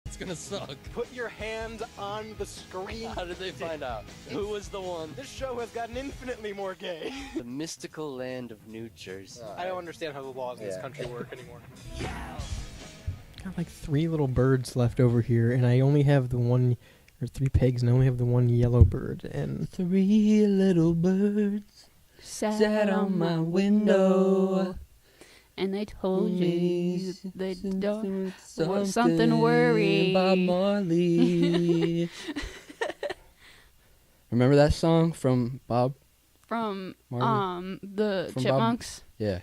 It's gonna suck. Put your hand on the screen. How did they find out? Who was the one? This show has gotten infinitely more gay. The mystical land of New Jersey. I don't understand how the laws in this country work anymore. Got like 3 little birds left over here, and I only have the one, or 3 pigs, and I only have the one yellow bird. And 3 little birds sat on my window, and I told you they don't something to worry. Bob Marley. Remember that song from Bob? From Marley? the From Chipmunks. Yeah.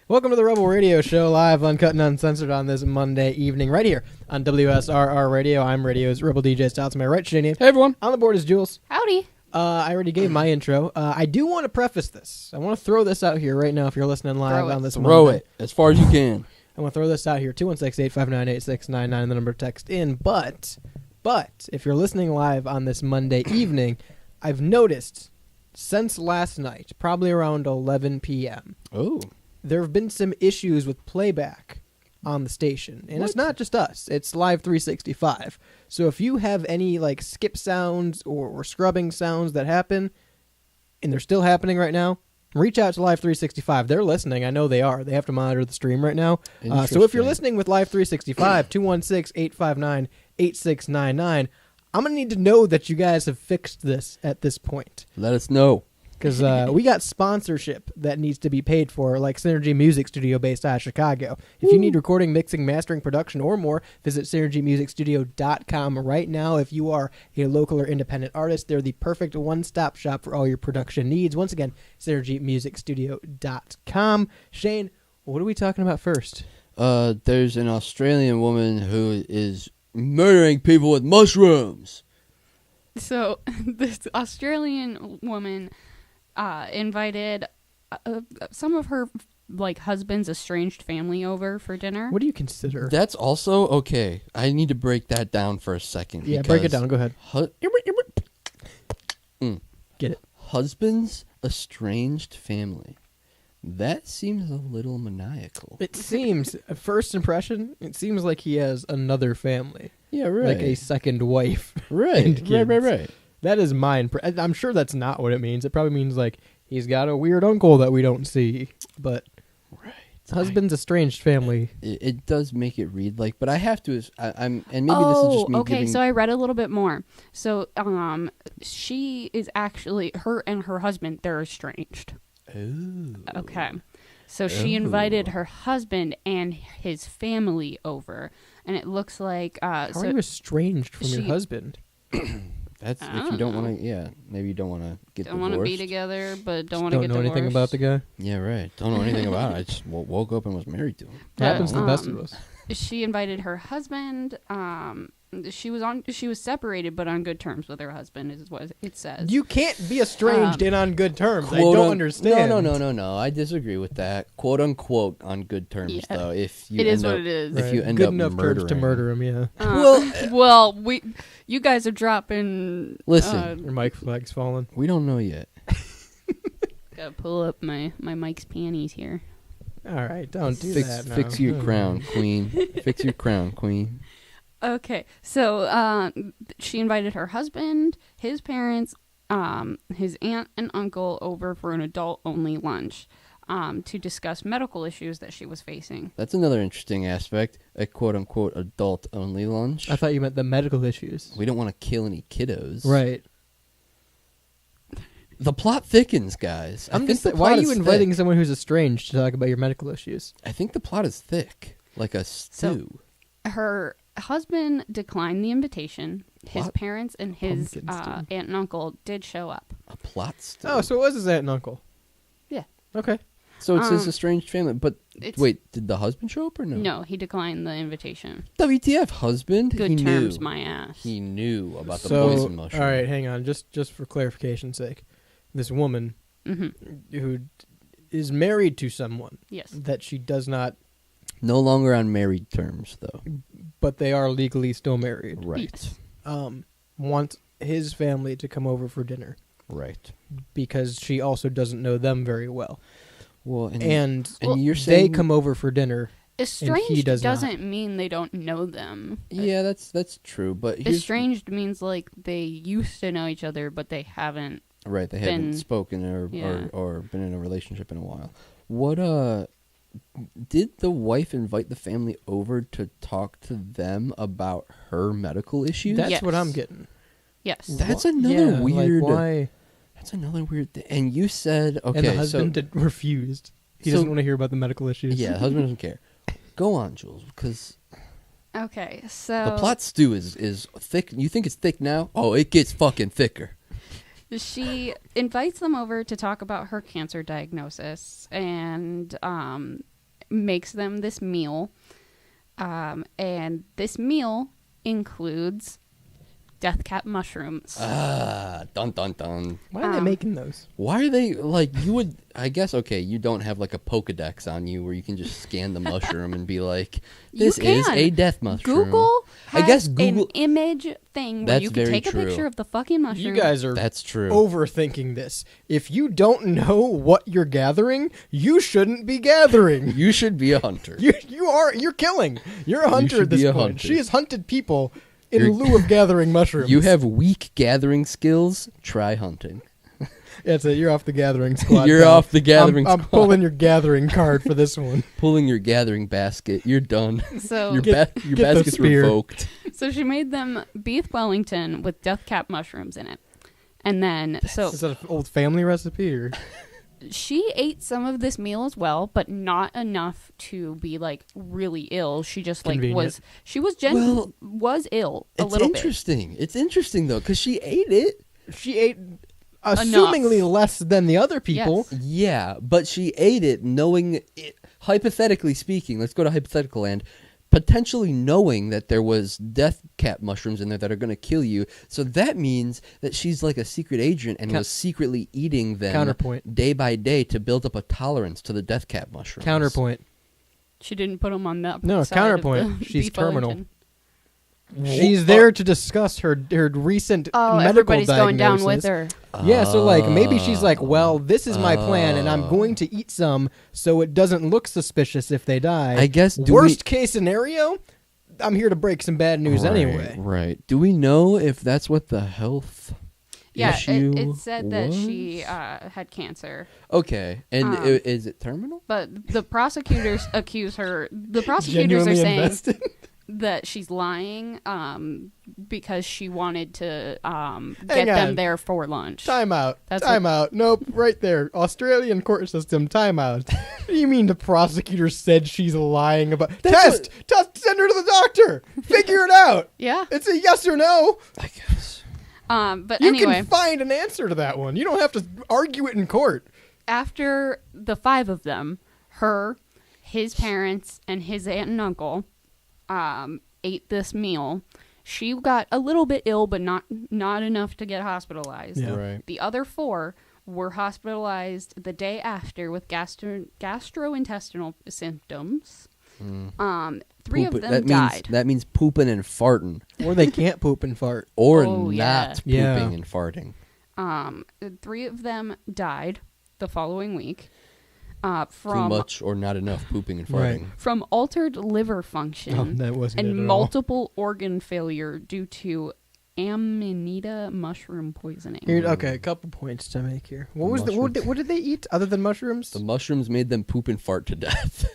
welcome to the Rebel Radio Show, live, uncut, and uncensored on this Monday evening, right here on WSRR Radio. I'm Radio's Rebel DJ Styles. To my right, Shania. Hey, everyone. On the board is Jules. Howdy. I already gave my intro. I do want to preface this. I want to throw this out here right now if you're listening live on this Throw Monday. it as far as you can. I want to throw this out here, 216-859-8699, the number to text in. But if you're listening live on this Monday evening, I've noticed since last night, probably around 11 p.m., Oh. there have been some issues with playback on the station. And It's not just us. It's Live 365. So if you have any like skip sounds or scrubbing sounds that happen, and they're still happening right now, reach out to Live 365. They're listening. I know they are. They have to monitor the stream right now. So if you're listening with Live 365, 216-859-8699, I'm going to need to know that you guys have fixed this at this point. Let us know. Because we got sponsorship that needs to be paid for, like Synergy Music Studio based out of Chicago. If you need recording, mixing, mastering, production, or more, visit synergymusicstudio.com right now. If you are a local or independent artist, they're the perfect one-stop shop for all your production needs. Once again, synergymusicstudio.com. Shane, what are we talking about first? There's an Australian woman who is murdering people with mushrooms. So this Australian woman invited some of her husband's estranged family over for dinner. What do you consider? That's also okay. I need to break that down for a second. Yeah, break it down. Go ahead. Get it. Husband's estranged family. That seems a little maniacal. It seems, at first impression, it seems like he has another family. Yeah, right. Like a second wife. Right, and kids. right. That is mine. I'm sure that's not what it means. It probably means like he's got a weird uncle that we don't see. But husband's estranged family. It does make it read like, but I have to. I'm, and maybe this is just me. Okay. So I read a little bit more. So she is actually her and her husband. They're estranged. Oh. Okay. So she invited her husband and his family over, and it looks like How are you estranged from your she- husband? That's I if you don't don't know. want to. Yeah, maybe you don't want to get don't divorced. want to be together, but don't want to Don't get know divorced. anything about the guy. Yeah, right. Don't know anything about it. I just woke up and was married to him. Happens to the best Um, of us. She invited her husband. She was separated, but on good terms with her husband, is what it says. You can't be estranged and on good terms. I Quote don't un- understand. No. I disagree with that. "Quote unquote" on good terms, Yeah. though. If you It is end what up, it is. If you end good up enough terms to murdering- murder him, yeah. Well, you guys are dropping. Listen. Your mic flag's falling. we don't know yet. Gotta pull up my Mike's panties here. All right, don't do Fix, that now. fix your crown, queen. Fix your crown, queen. Okay, so she invited her husband, his parents, his aunt and uncle over for an adult-only lunch to discuss medical issues that she was facing. That's another interesting aspect. A "quote unquote" adult-only lunch. I thought you meant the medical issues. We don't want to kill any kiddos. Right. The plot thickens, guys. I'm I think just. the Why are plot you is inviting thick. someone who's estranged to talk about your medical issues? I think the plot is thick, like a stew. Her husband declined the invitation. His What? parents and his Pumpkin aunt and uncle did show up. A plot stew. Oh, so it was his aunt and uncle. Yeah. Okay. So it's his estranged family. But It's- wait, did the husband show up or no? No, he declined the invitation. WTF, husband? Good he terms, knew. my ass. He knew about the So, poison mushroom. all right, hang on. Just for clarification's sake, this woman hmm who is married to someone Yes. that she does not, No longer on married terms, though. but they are legally still married. Right. Yes. Wants his family to come over for dinner Right. because she also doesn't know them very well, Well, and and you're they saying come over for dinner. Estranged does not. doesn't mean they don't know them. Yeah, that's true. But here's, Estranged means like they used to know each other, but they haven't. right, they haven't been- spoken or, yeah. or been in a relationship in a while. What did the wife invite the family over to talk to them about her medical issues? That's Yes. what I'm getting. Yes. That's Wha- another yeah, weird. Like why? That's another weird thing. And you said okay, And the husband refused. He so- doesn't want to hear about the medical issues. yeah, the husband doesn't care. Go on, Jules, because Okay, so the plot stew is thick. You think it's thick now? Oh, it gets fucking thicker. she invites them over to talk about her cancer diagnosis and makes them this meal. And this meal includes death cap mushrooms. Dun dun dun. Why are they making those? Why are they like you would? I guess okay. You don't have like a Pokedex on you where you can just scan the mushroom and be like, You "This is can. a death mushroom." Google I has guess Google- an image thing where That's you can very take a true. picture of the fucking mushroom. You guys are That's true. overthinking this. If you don't know what you're gathering, you shouldn't be gathering. You should be a hunter. You're killing. You're a hunter should at this be a point. hunter. She has hunted people in You're- lieu of gathering mushrooms. You have weak gathering skills. Try hunting. That's it. You're off the gathering squad. You're pal. off the gathering I'm squad. pulling your gathering card for this one. Pulling your gathering basket. You're done. So Your Get the basket's spear. revoked. So she made them beef Wellington with death cap mushrooms in it. And then, so Is that an old family recipe or? she ate some of this meal as well, but not enough to be like really ill. She just like Convenient. Well, was ill a It's little bit. interesting. It's interesting though, because she ate it. She ate assumingly less than the other people. Yes. Yeah, but she ate it knowing it, hypothetically speaking, let's go to hypothetical land, potentially knowing that there was death cap mushrooms in there that are going to kill you. So that means that she's like a secret agent and was secretly eating them Counterpoint. day by day to build up a tolerance to the death cap mushrooms. Counterpoint. She didn't put them on the No, side counterpoint. Of the She's beef terminal. Wellington. She's there to discuss her recent Oh, medical everybody's going down with diagnosis. her. Yeah, so like maybe she's like, well, this is my plan, and I'm going to eat some so it doesn't look suspicious if they die. I guess, do worst we- case scenario, I'm here to break some bad news anyway. Right. Do we know if that's what the health Yeah, issue it said that she was? had cancer. Okay. And is it terminal? But the prosecutors accuse her. The prosecutors Genuinely are saying invested. that she's lying because she wanted to Hang get them on. there for lunch. Time out. That's Time out. Nope, right there. Australian court system, time out. What do you mean the prosecutor said she's lying about... Test! Send her to the doctor! Figure it out! Yeah. It's a yes or no. I guess. But You anyway, can find an answer to that one. You don't have to argue it in court. after the 5 of them, her, his parents, and his aunt and uncle ate this meal. She got a little bit ill, but not enough to get hospitalized. Yeah. Right. The other 4 were hospitalized the day after with gastrointestinal symptoms. 3 of them died. That means pooping and farting, Or they can't poop and fart. or Oh, not yeah. pooping Yeah. and farting. 3 of them died the following week Too from much or not enough pooping and Right. farting. from altered liver function Oh, that wasn't it and at multiple organ failure due to Amanita mushroom poisoning. all. Here, okay, a couple points to make here. What did they eat other than mushrooms? The mushrooms made them poop and fart to death.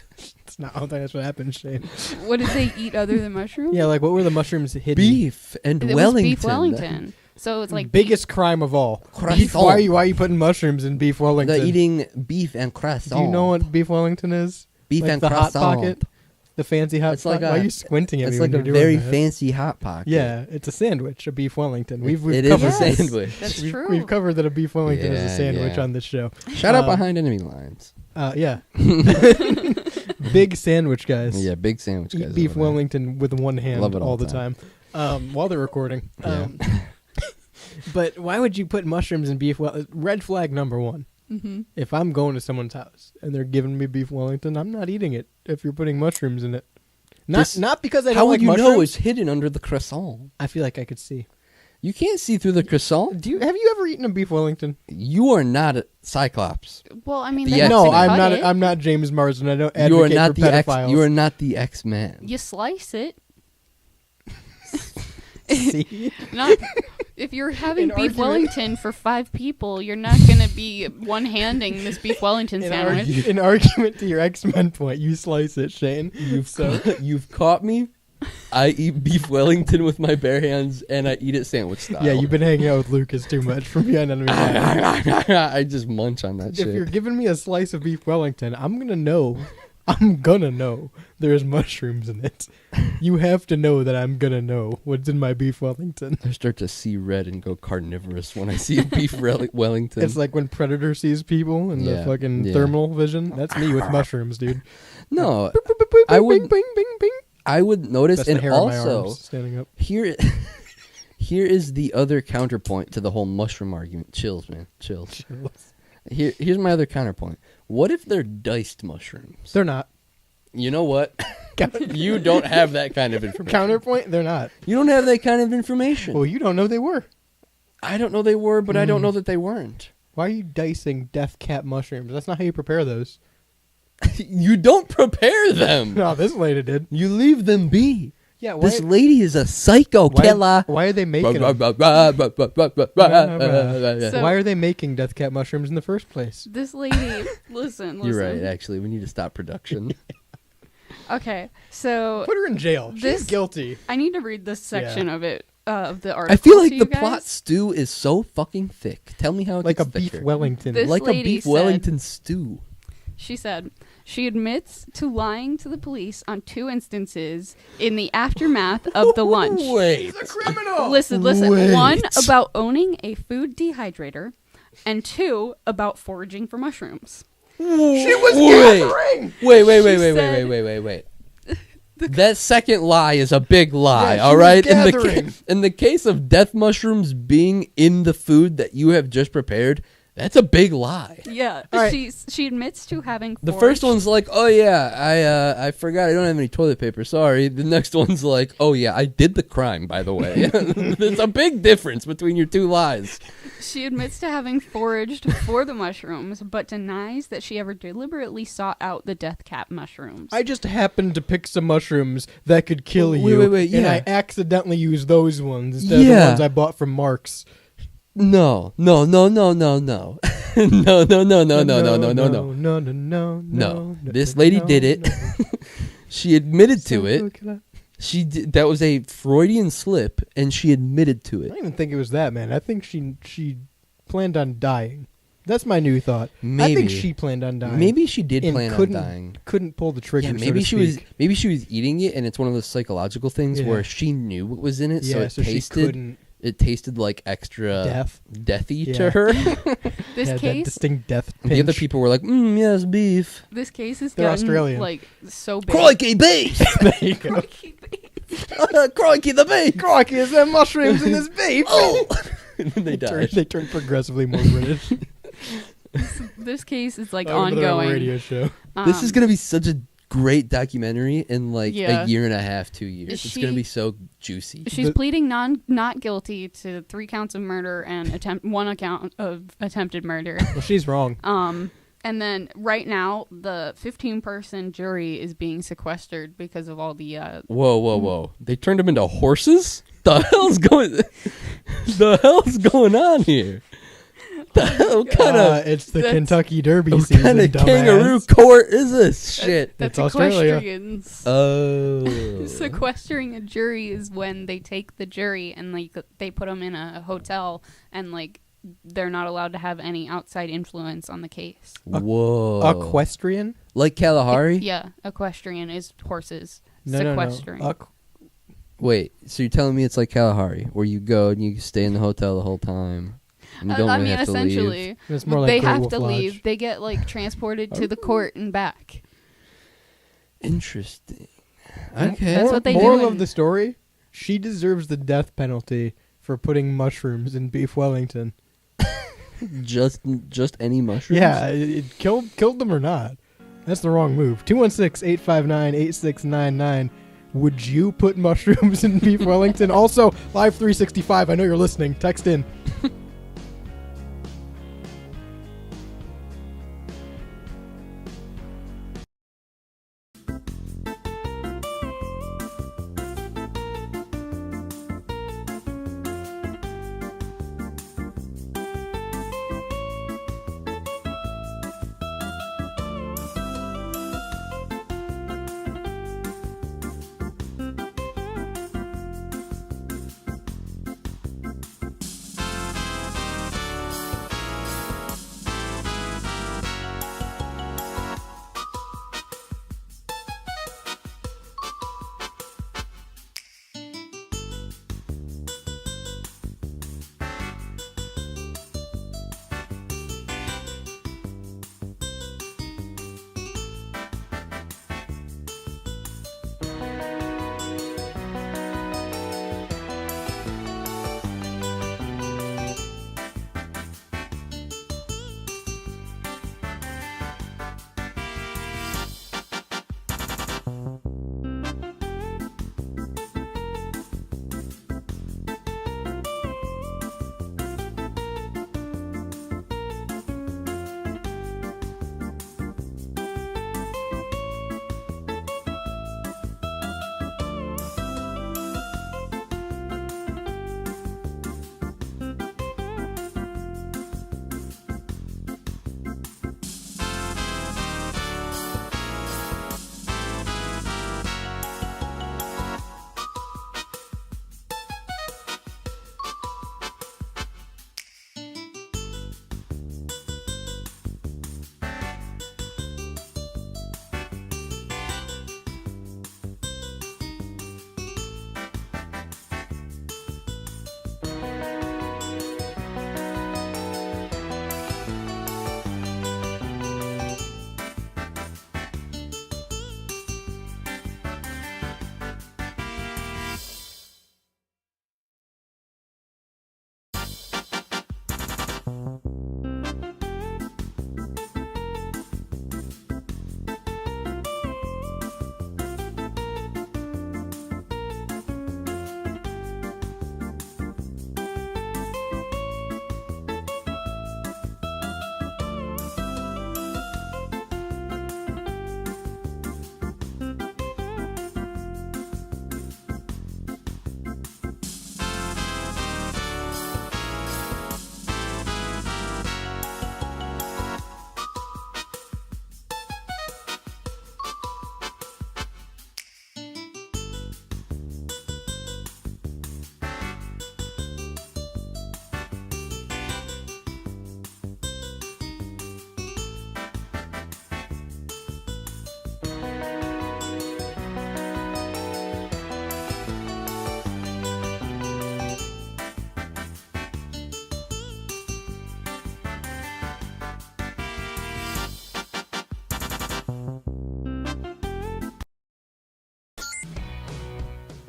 It's not, I don't think that's what happened, Shane. What did they eat other than mushrooms? Yeah, like what were the mushrooms hidden? Beef and It Wellington. was beef Wellington. So it's like Biggest crime of all. Croissant. Beef, why are you putting mushrooms in beef Wellington? They're eating beef and croissant. Do you know what beef Wellington is? Beef Like and the croissant. hot pocket, the fancy hot It's like pocket. Why a- are you squinting at It's me like when a you're doing very that? fancy hot pocket. Yeah, it's a sandwich, a beef Wellington. We've It is covered a Yes. sandwich. That's we've, true. we've covered that a beef Wellington is a Yeah, sandwich yeah. on this show. Shout out Uh, behind enemy lines. Yeah. Big sandwich guys. Yeah, big sandwich guys. Eat beef over there. Wellington with one hand Love it all all the the time. While they're recording. Yeah. But why would you put mushrooms in beef? Red flag number 1. Mhm. If I'm going to someone's house and they're giving me beef Wellington, I'm not eating it if you're putting mushrooms in it. Not because I don't How would like you mushrooms. know it's hidden under the croissant? I feel like I could see. You can't see through the croissant. Have you ever eaten a beef Wellington? You are not a Cyclops. Well, I mean, The they X- have No, to I'm cut not. it. I'm not James Marsden. I don't You are advocate not for the X. pedophiles. You are not the X-Man. You slice it. See? Not if you're having An beef argument. Wellington for 5 people, you're not gonna be one-handing this beef Wellington sandwich. In argument to your X-Men point, you slice it, Shane. You've caught me. I eat beef Wellington with my bare hands, and I eat it sandwich style. Yeah, you've been hanging out with Lucas too much from behind enemy lines. I just munch on that If shit. you're giving me a slice of beef Wellington, I'm gonna know. I'm gonna know there's mushrooms in it. You have to know that I'm gonna know what's in my beef Wellington. I start to see red and go carnivorous when I see a beef Wellington. It's like when Predator sees people in the Yeah, fucking yeah. thermal vision. That's me with mushrooms, dude. No, Bing, I would- bing, bing, bing. I would notice, That's the and hair on my also arms standing up. here, here is the other counterpoint to the whole mushroom argument. Chills, man, chills. Here's my other counterpoint. What if they're diced mushrooms? They're not. You know what? You don't have that kind of information. Counterpoint, they're not. You don't have that kind of information. Well, you don't know they were. I don't know they were, but I don't know that they weren't. Why are you dicing death cap mushrooms? That's not how you prepare those. You don't prepare them. No, this lady did. You leave them be. Yeah, This lady is a psycho killer. Why are they making them? So- Why are they making death cap mushrooms in the first place? This lady, listen. You're right, actually. We need to stop production. Okay, so Put her in jail. She's This- guilty. I need to read this section Yeah. of it, of the article. I feel to like you the guys. plot stew is so fucking thick. Tell me how it Like a gets beef thicker. Wellington. This Like a lady beef said- Wellington stew. She said she admits to lying to the police on 2 instances in the aftermath of the lunch. Wait. criminal. Listen. Wait. 1 about owning a food dehydrator, and 2 about foraging for mushrooms. She was Wait. gathering. Wait. That second lie is a big lie, Yeah, all she was right? gathering. In the case of death mushrooms being in the food that you have just prepared, that's a big lie. Yeah, All right. she admits to having The foraged. first one's like, "Oh yeah, I forgot I don't have any toilet paper. Sorry." The next one's like, "Oh yeah, I did the crime, by the way." There's a big difference between your 2 lies. She admits to having foraged for the mushrooms, but denies that she ever deliberately sought out the death cap mushrooms. I just happened to pick some mushrooms that could kill Wait, you, wait, and yeah. I accidentally used those ones instead of Yeah. the ones I bought from Mark's. No. No. No. No. This lady did it. She admitted to it. That was a Freudian slip, and she admitted to I it. don't even think it was that, man. I think she planned on dying. That's my new thought. I Maybe. think she planned on dying. Maybe she did and plan on couldn't dying. couldn't pull the trigger. Yeah, so maybe to she was. speak. Maybe she was eating it, and it's one of those psychological things Yeah. where she knew what was in it, so Yeah, it so she tasted. couldn't It tasted like extra death. deathy Yeah. to her. This Had that case, distinct death. The other pinch. people were like, yes, beef. this case has They're gotten Australian. like so big. Crikey, beef! There you go. Crikey, the beef! Crikey, is there mushrooms in this beef? Oh! And then they Turn- died. They turn progressively more British. This case is like Welcome to the Rebel ongoing. radio show. This is going to be such a great documentary in like Yeah. a year and a half, 2 years. It's going to She- be so juicy. She's The- pleading not guilty to 3 counts of murder and one account of attempted murder. Well, she's wrong. And then right now the 15-person jury is being sequestered because of all the Whoa. They turned them into horses? The hell's going on here? The hell kind of It's the That's- Kentucky Derby what season. kind of dumbass. kangaroo court is this shit? that's It's Australia. equestrians. Oh. Sequestering a jury is when they take the jury and like they put them in a hotel and like they're not allowed to have any outside influence on the case. Whoa. Equestrian? Like Kalahari? Yeah, equestrian is horses. No. Sequestering. Wait, so you're telling me it's like Kalahari, where you go and you stay in the hotel the whole time? And you don't I really mean, have to leave? essentially, It's more like they Great have Wolf to Lodge. leave. They get like transported to the court and back. Interesting. Okay. That's what they Moral do of in- the story: she deserves the death penalty for putting mushrooms in beef Wellington. Just any mushrooms? Yeah, it killed them or not. That's the wrong move. 216-859-8699. Would you put mushrooms in beef Wellington? Also, Live 365. I know you're listening. Text in.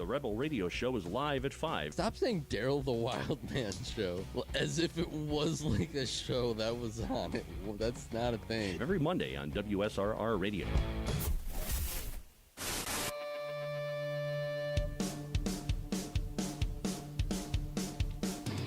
The Rebel Radio Show is live at 5. Stop saying Daryl the Wild Man show as if it was like a show that was on it. Well, that's not a thing. Every Monday on WSRR Radio.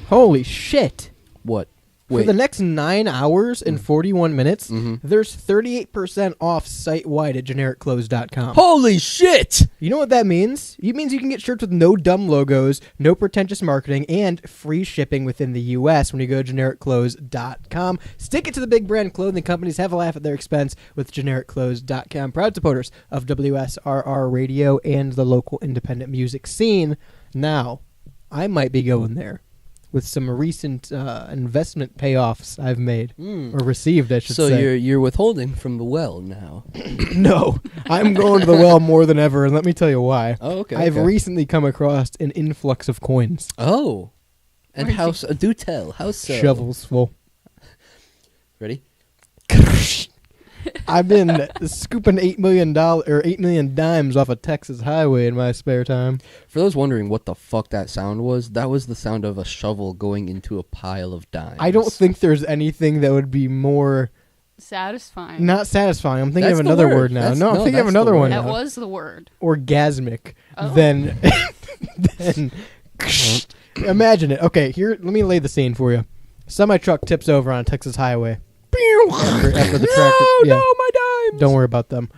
Holy shit. What? For the next 9 hours and 41 minutes, Mhm. there's 38% off site-wide at genericclothes.com. Holy shit! You know what that means? It means you can get shirts with no dumb logos, no pretentious marketing, and free shipping within the U.S. when you go to genericclothes.com. Stick it to the big brand clothing companies. Have a laugh at their expense with genericclothes.com. Proud supporters of WSRR Radio and the local independent music scene. Now, I might be going there with some recent investment payoffs I've made, or received, I should So say. you're withholding from the well now. No, I'm going to the well more than ever, and let me tell you why. Oh, okay. I've okay. recently come across an influx of coins. Oh. And Where'd how you- so? Do tell. How so? Shovels full. Ready? I've been scooping $8 million dimes off a Texas highway in my spare time. For those wondering what the fuck that sound was, that was the sound of a shovel going into a pile of dimes. I don't think there's anything that would be more Satisfying. not satisfying. I'm thinking That's of the another word. word now. That's- No, I'm no, thinking of that's the another one word. That now. was the word. Orgasmic. Oh. Then imagine it. Okay, here, let me lay the scene for you. Semi truck tips over on a Texas highway. After the tractor. No, my dimes. Don't worry about them.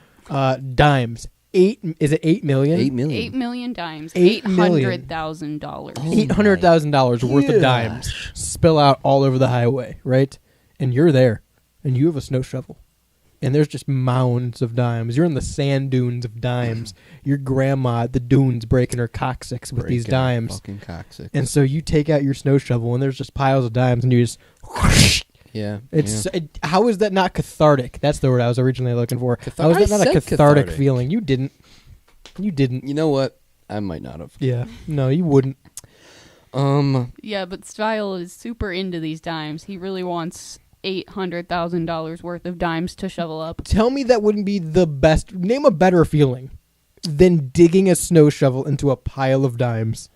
Dimes. Is it 8 million? 8 million. 8 million dimes. $8 million. $800,000. Oh. $800,000 worth of dimes gosh. spill out all over the highway, right? And you're there, and you have a snow shovel, and there's just mounds of dimes. You're in the sand dunes of dimes. Your grandma at the dunes breaking her coccyx with these Breaking dimes. Fucking coccyx. And so you take out your snow shovel, and there's just piles of dimes, and you just... Yeah. How is that not cathartic? That's the word I was originally looking for. How is I that not a said cathartic cathartic. feeling? You didn't. You didn't. You know what? I might not have. Yeah. No, you wouldn't. Yeah, but Style is super into these dimes. He really wants $800,000 worth of dimes to shovel up. Tell me that wouldn't be the best. Name a better feeling than digging a snow shovel into a pile of dimes.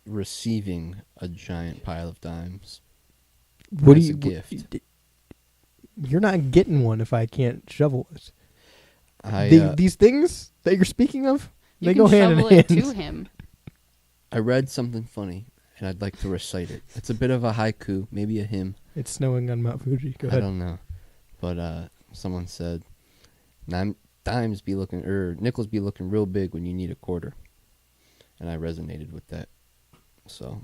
Receiving a giant pile of dimes. What do As a you? gift. You're not getting one if I can't shovel it. I These things that you're speaking of, You they can go hand in shovel it hand. to him. I read something funny, and I'd like to recite it. It's a bit of a haiku, maybe a hymn. It's snowing on Mount Fuji. Go I ahead. don't know, but someone said, "Dimes be looking, nickels be looking real big when you need a quarter," and I resonated with that. So,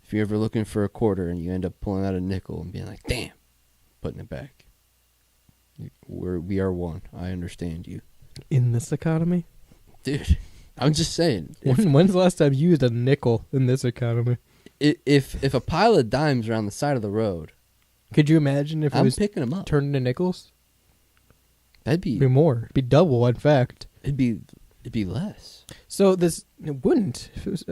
if you're ever looking for a quarter and you end up pulling out a nickel and being like, "Damn," putting it back, we are one. I understand you, In this economy, dude. I'm just saying. when's the last time you used a nickel in this economy? If a pile of dimes are on the side of the road, Could you imagine if it I'm was picking them up. turned into nickels? That'd It'd be more. It'd be double, in fact. it'd be less. So it wouldn't. If it was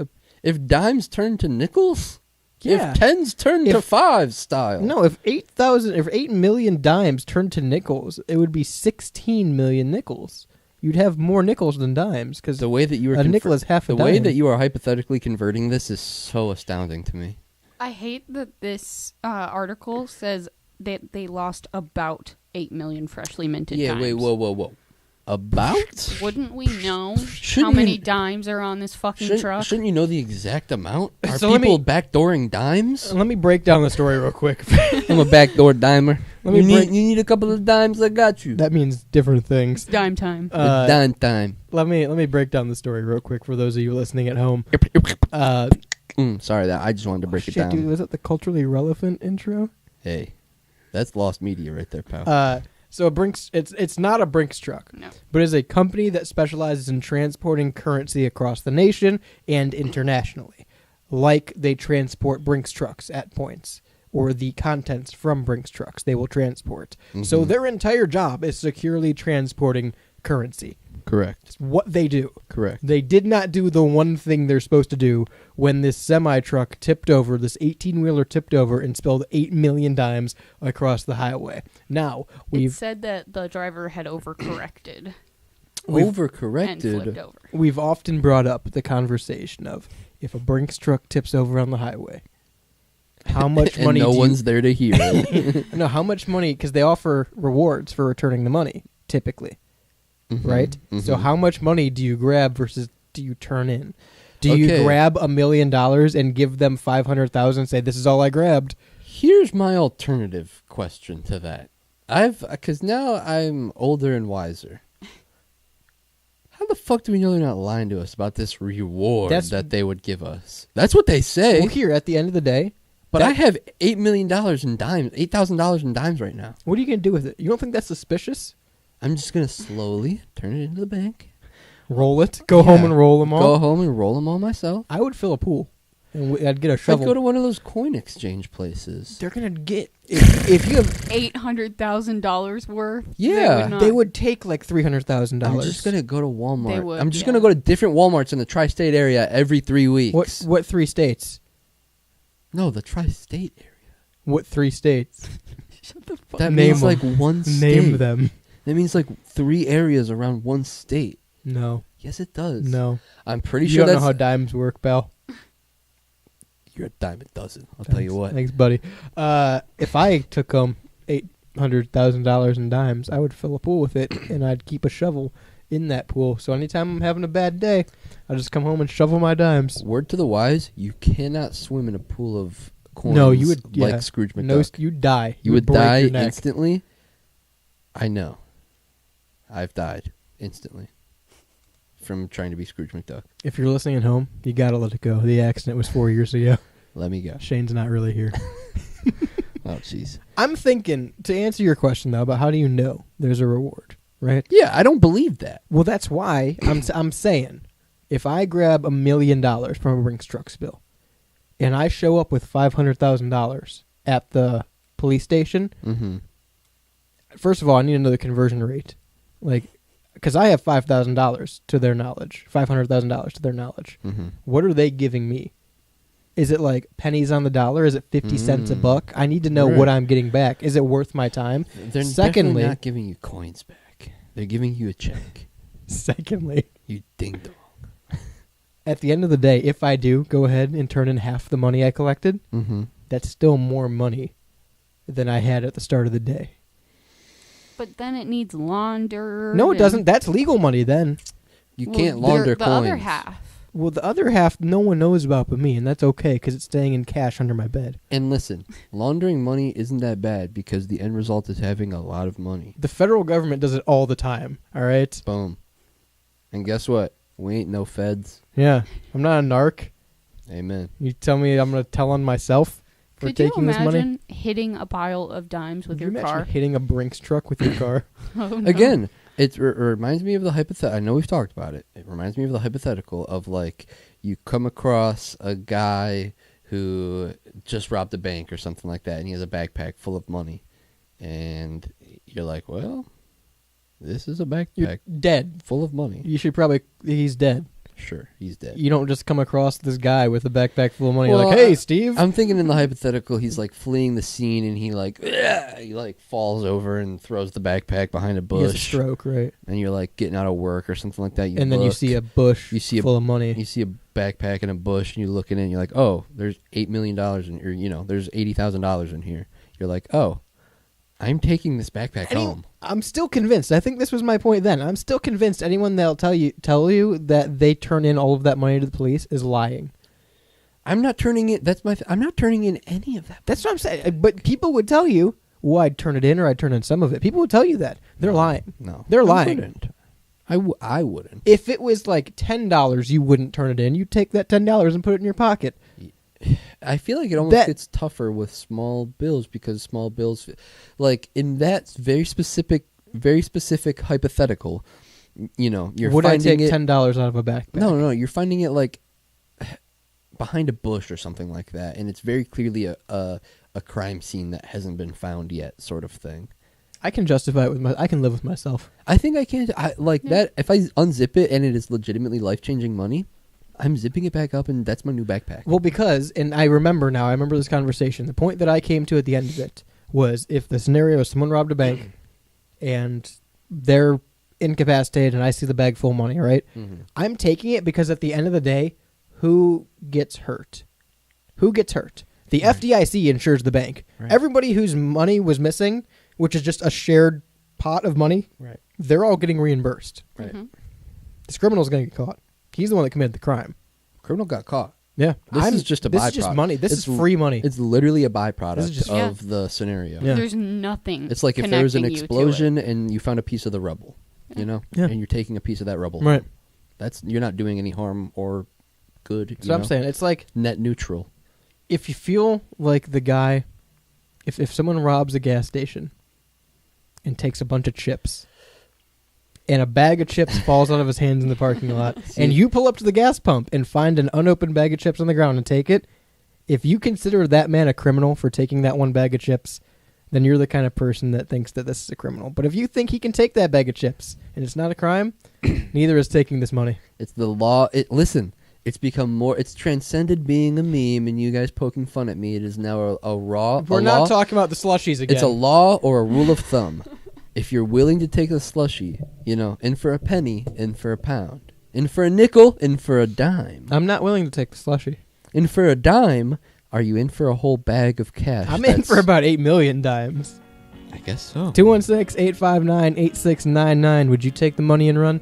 If dimes turn to nickels, Yeah. If tens turn to If- fives style, no, if 8 million dimes turned to nickels, it would be 16 million nickels. You'd have more nickels than dimes because the way that you were a nickel is half a the dime. way that you are hypothetically converting this is so astounding to me. I hate that this article says that they lost about 8 million freshly minted Yeah, dimes. wait, whoa. About? Wouldn't we know how Shouldn't many you- dimes are on this fucking truck? Shouldn't you know the exact amount? Are So let people me- backdooring dimes? Let me break down the story real quick. I'm a backdoor dimer. Let me you break- need a couple of dimes. I got you. That means different things. Dime time. The dime time. Let me break down the story real quick for those of you listening at home. Sorry, that I just wanted to break it Shit, down. dude, was that the culturally relevant intro? Hey, that's lost media right there, pal. So a Brinks, it's not a Brinks truck, No. but is a company that specializes in transporting currency across the nation and internationally, like they transport Brinks trucks at points, or the contents from Brinks trucks they will transport. So their entire job is securely transporting currency. Correct. It's what they do. Correct. They did not do the one thing they're supposed to do when this semi-truck tipped over, this 18-wheeler tipped over and spilled 8 million dimes across the highway. Now, It we've... said that the driver had overcorrected. We've- and Overcorrected. flipped over. We've often brought up the conversation of if a Brinks truck tips over on the highway, how much and money no do one's there to hear it. no, how much money, because they offer rewards for returning the money, typically, Mhm, right? So mhm. how much money do you grab versus do you turn in? Do you Okay. grab $1 million and give them 500,000 and say, this is all I grabbed? Here's my alternative question to that. Because now I'm older and wiser. How the fuck do we know they're not lying to us about this reward that they would give us? That's what they say. Well, here, at the end of the day, But that- I have $8 million in dimes, $8,000 in dimes right now. what are you going to do with it? You don't think that's suspicious? I'm just gonna slowly turn it into the bank. Roll it. Go home Yeah. and roll them all. Go home and roll them all myself. I would fill a pool. And I'd get a I'd shovel. go to one of those coin exchange places. They're going to get... If you have... $800,000 worth. Yeah. They would take like $300,000. I'm just gonna go to Walmart. They would, I'm just yeah. gonna go to different Walmarts in the tri-state area every 3 weeks. What 3 states? No, the tri-state area. What 3 states? That Name means them. like one state. Name them. That means like 3 areas around one state. No. Yes, it does. No. I'm pretty You sure don't that's know how dimes work, Bell. you're a dime a dozen. I'll tell you what. Thanks, buddy. If I took home $800,000 in dimes, I would fill a pool with it, and I'd keep a shovel in that pool. So anytime I'm having a bad day, I just come home and shovel my dimes. Word to the wise: you cannot swim in a pool of coins. No, you would like yeah. Scrooge McDuck. No, you'd die. you would break die your neck. instantly. I know. I've died instantly from trying to be Scrooge McDuck. If you're listening at home, you gotta let it go. The accident was 4 years ago. Let me go. Shane's not really here. Oh, jeez. I'm thinking, to answer your question though, about how do you know there's a reward, right? Yeah, I don't believe that. Well, that's why I'm saying, if I grab $1 million from a Brinks truck spill, and I show up with $500,000 at the police station, Mm-hmm. first of all, I need to know the conversion rate, like, because I have $5,000 to their knowledge, $500,000 to their knowledge. Mm-hmm. What are they giving me? Is it like pennies on the dollar? Is it 50 cents a buck? I need to know what Right. I'm getting back. Is it worth my time? They're Secondly- definitely not giving you coins back. They're giving you a check. Secondly, You ding dong. at the end of the day, if I do go ahead and turn in half the money I collected, Mm-hmm. that's still more money than I had at the start of the day. But then it needs laundered. No, it and- doesn't. That's legal money then. You Well, can't the- launder the coins. other half. Well, the other half no one knows about but me, and that's okay because it's staying in cash under my bed. And listen, laundering money isn't that bad because the end result is having a lot of money. The federal government does it all the time, all right? Boom. And guess what? We ain't no feds. Yeah. I'm not a narc. Amen. You tell me I'm going to tell on myself for Could you taking this money? imagine hitting a pile of dimes with Could you your imagine car? hitting a Brinks truck with your car? Oh, no. Again, it reminds me of the hypothetical. I know we've talked about it. It reminds me of the hypothetical of like you come across a guy who just robbed a bank or something like that, and he has a backpack full of money, and you're like, well, this is a backpack You're dead. full of money. You should probably... He's dead. Sure, he's dead. You don't just come across this guy with a backpack full of money Well, like, hey, Steve. I'm thinking in the hypothetical, he's like fleeing the scene, and he like falls over and throws the backpack behind a He has a bush, stroke, right? and you're like getting out of work or something like that. You And then you look, see a bush you see a- full of money. you see a backpack in a bush, and you look in it, and you're like, oh, there's $8 million in, or there's $80,000 in here. You're like, oh, I'm taking this backpack home. I'm still convinced. I think this was my point then. I'm still convinced anyone that'll tell you that they turn in all of that money to the police is lying. I'm not turning it. I'm not turning in any of that. That's what I'm saying. But people would tell you, well, I'd turn it in or I'd turn in some of it. People would tell you that. They're lying. No, They're I lying. wouldn't. I wouldn't. If it was like $10, you wouldn't turn it in. You'd take that $10 and put it in your pocket. I feel like it almost That- gets tougher with small bills because small bills, like in that very specific hypothetical, you're Would I finding take it. $10 out of a backpack? No, you're finding it like behind a bush or something like that, and it's very clearly a crime scene that hasn't been found yet, sort of thing. I can justify it with I can live with myself. I think I can. I like that. If I unzip it and it is legitimately life-changing money, I'm zipping it back up, and that's my new backpack. Well, because, and I remember this conversation. The point that I came to at the end of it was if the scenario is someone robbed a bank and they're incapacitated and I see the bag full of money, right? Mhm. I'm taking it because at the end of the day, who gets hurt? Who gets hurt? The FDIC insures the bank. Right. Everybody whose money was missing, which is just a shared pot of money, Right. they're all getting reimbursed. Right. Mhm. This criminal's going to get caught. He's the one that committed the crime. Criminal got caught. Yeah. This is just a This byproduct. is just money. This It's is free money. It's literally a byproduct This is just- Yeah. of the scenario. Yeah. There's nothing. It's like if there was an connecting you to explosion and you found a piece of the rubble, you know, Yeah. and you're taking a piece of that rubble. Right. That's you're not doing any harm or good. That's you what I'm know? saying. It's like Net neutral. if you feel like the guy, if someone robs a gas station and takes a bunch of chips, and a bag of chips falls out of his hands in the parking lot, and you pull up to the gas pump and find an unopened bag of chips on the ground and take it, if you consider that man a criminal for taking that one bag of chips, then you're the kind of person that thinks that this is a criminal. But if you think he can take that bag of chips and it's not a crime, neither is taking this money. It's the law. Listen, it's become more. It's transcended being a meme, and you guys poking fun at me. It is now a raw. We're a not law. talking about the slushies again. It's a law or a rule of thumb. If you're willing to take a slushy, you know, in for a penny, in for a pound, in for a nickel, in for a dime, I'm not willing to take the slushie. in for a dime, are you in for a whole bag of cash? I'm in for about 8 million dimes. I guess so. 216-859-8699. Would you take the money and run?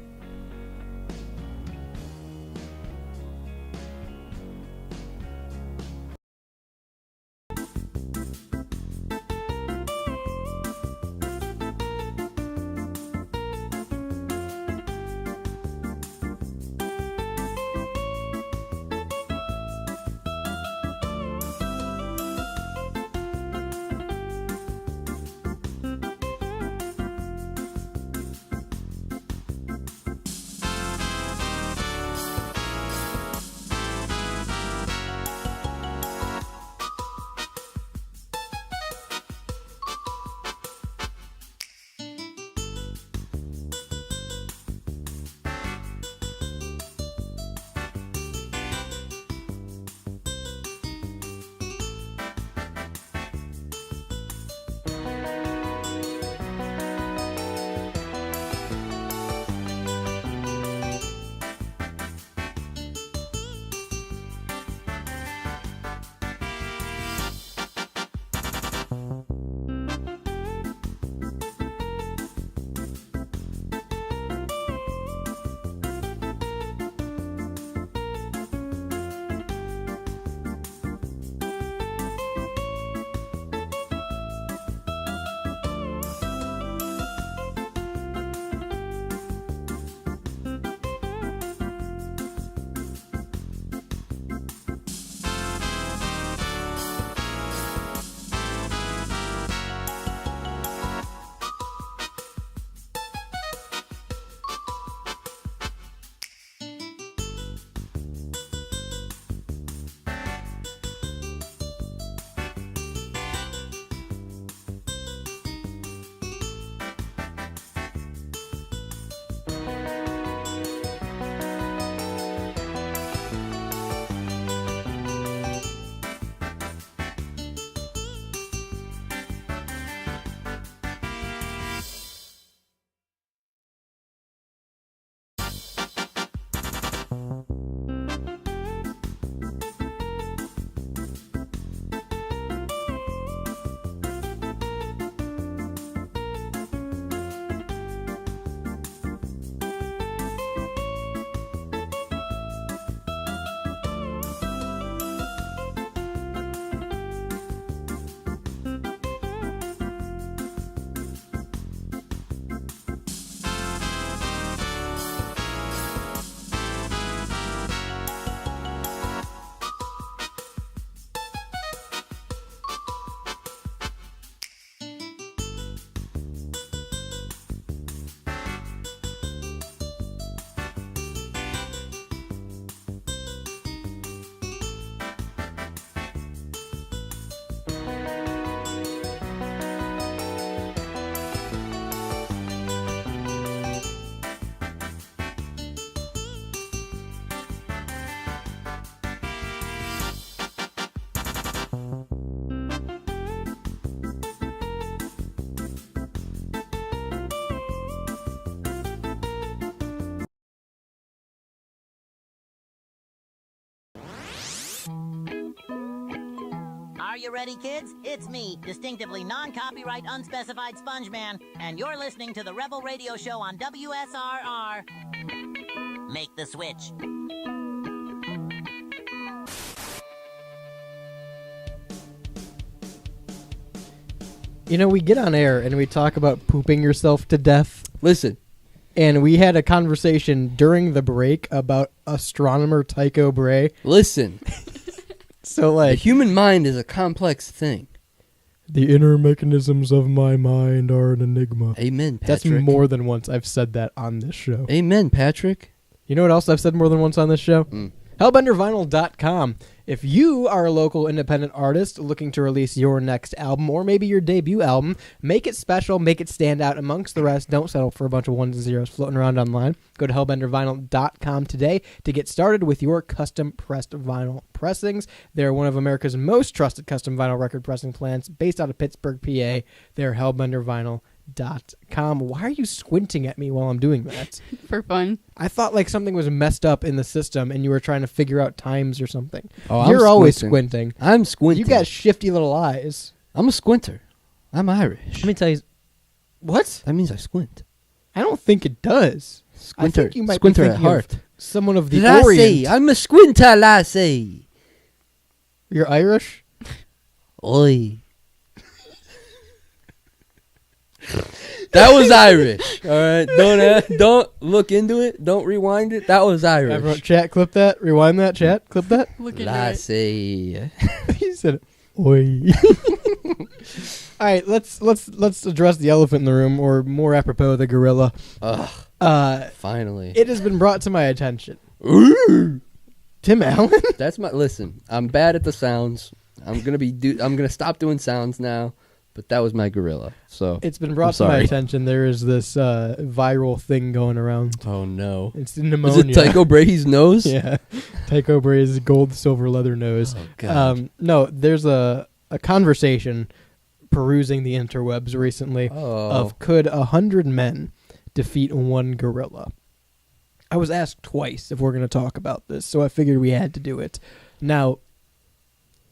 you ready, kids? It's me, distinctively non-copyright, unspecified Sponge Man, and you're listening to the Rebel Radio Show on WSRR. Make the switch. You know, we get on air and we talk about pooping yourself to death. Listen, And we had a conversation during the break about astronomer Tycho Brahe. listen. So, The like, human mind is a complex thing. the inner mechanisms of my mind are an enigma. Amen, That's Patrick. more than once I've said that on this show. Amen, Patrick. You know what else I've said more than once on this show? Mm. Hellbendervinyl.com. If you are a local independent artist looking to release your next album or maybe your debut album, make it special, make it stand out amongst the rest. Don't settle for a bunch of ones and zeros floating around online. Go to hellbendervinyl.com today to get started with your custom pressed vinyl pressings. They're one of America's most trusted custom vinyl record pressing plants based out of Pittsburgh, PA. They're hellbendervinyl.com. Why are you squinting at me while I'm doing that? For fun. I thought like something was messed up in the system and you were trying to figure out times or something. Oh, I'm You're always squinting. squinting. I'm squinting. You got shifty little eyes. I'm a squinter. I'm Irish. Let me tell you. What? That means I squint. I don't think it does. Squinter. I think you might squinter be at thinking of heart. someone of the Lassie. Orient. I'm a squinter, lassie. You're Irish? Oi. That was Irish. All right. Don't look into it. Don't rewind it. That was Irish. Everyone, chat, clip that. Rewind that, chat. Clip that. Look at it. Lassie. He said it. Oi. All right, let's address the elephant in the room, or more apropos, the gorilla. Ugh. Finally. It has been brought to my attention. Ooh. Tim Allen? That's my listen. I'm bad at the sounds. I'm gonna stop doing sounds now. But that was my gorilla. So It's been brought to my attention. There is this viral thing going around. Oh no. It's Is pneumonia. it Tycho Brahe's nose? Yeah. Tycho Brahe's gold, silver leather nose. Oh god. No, there's a conversation perusing the interwebs recently Oh. of could 100 men defeat one gorilla? I was asked twice if we're going to talk about this, so I figured we had to do it. Now,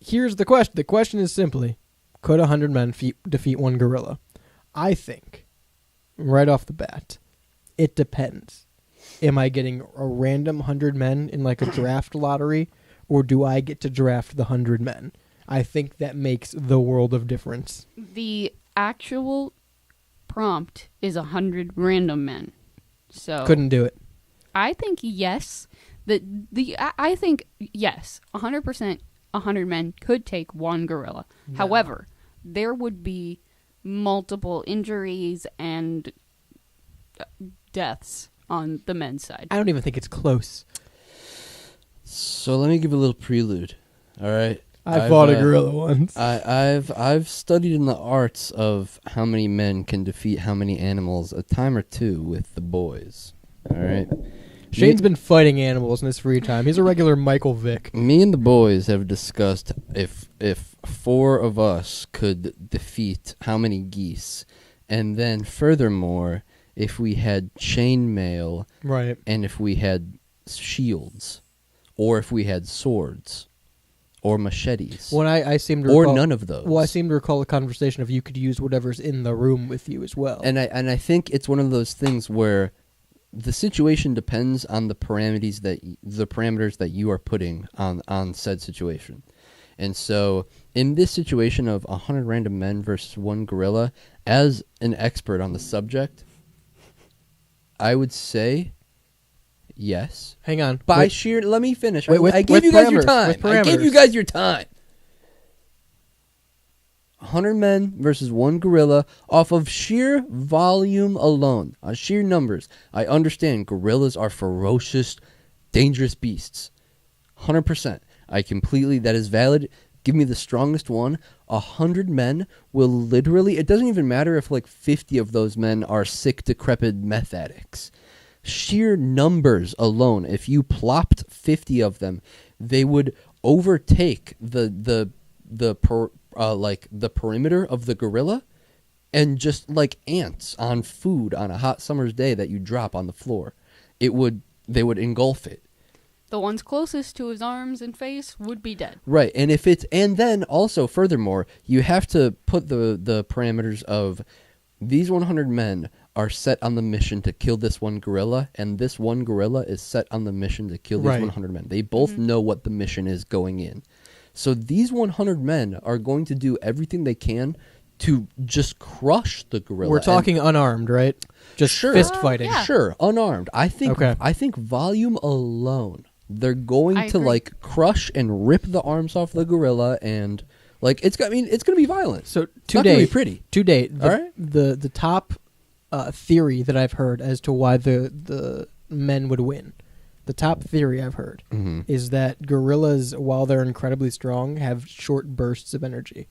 here's the question. The question is simply, could 100 men defeat one gorilla? I think, right off the bat, it depends. Am I getting a random 100 men in like a draft lottery, or do I get to draft the 100 men? I think that makes the world of difference. The actual prompt is 100 random men. So Couldn't do it. I think yes. I think yes. 100%. 100 men could take one gorilla. No. However, there would be multiple injuries and deaths on the men's side. I don't even think it's close. So let me give a little prelude. All right. I fought a gorilla once. I've studied in the arts of how many men can defeat how many animals a time or two with the boys. All right. Shane's been fighting animals in his free time. He's a regular Michael Vick. Me and the boys have discussed if 4 of us could defeat how many geese, and then furthermore, if we had chainmail, Right. and if we had shields, or if we had swords, or machetes, When I seem to or recall, none of those. Well, I seem to recall a conversation of you could use whatever's in the room with you as well. And I think it's one of those things where the situation depends on the parameters that you are putting on said situation. And so in this situation of 100 random men versus one gorilla, as an expert on the subject, I would say yes. Hang on. By Wait, sheer, let me finish. Wait, with- I gave with you guys your parameters, time. with I gave you parameters. guys your time. 100 men versus one gorilla off of sheer volume alone, sheer numbers. I understand gorillas are ferocious, dangerous beasts. 100%. That is valid. Give me the strongest one. 100 men will literally, it doesn't even matter if like 50 of those men are sick, decrepit meth addicts. Sheer numbers alone, if you plopped 50 of them, they would overtake the perimeter of the gorilla, and just like ants on food on a hot summer's day that you drop on the floor, they would engulf it. The ones closest to his arms and face would be dead. Right, and then also furthermore, you have to put the parameters of these 100 men are set on the mission to kill this one gorilla, and this one gorilla is set on the mission to kill these Right. 100 men. They both know what the mission is going in. So these 100 men are going to do everything they can to just crush the gorilla. We're talking unarmed, right? Just Sure. fist fighting. Yeah. Sure, unarmed. I think volume alone, they're going I to agree. like crush and rip the arms off the gorilla, and like it's going to be violent. So It's not gonna today, be pretty. the, All right. the top theory that I've heard as to why the men would win, the top theory I've heard Mm-hmm. is that gorillas, while they're incredibly strong, have short bursts of energy.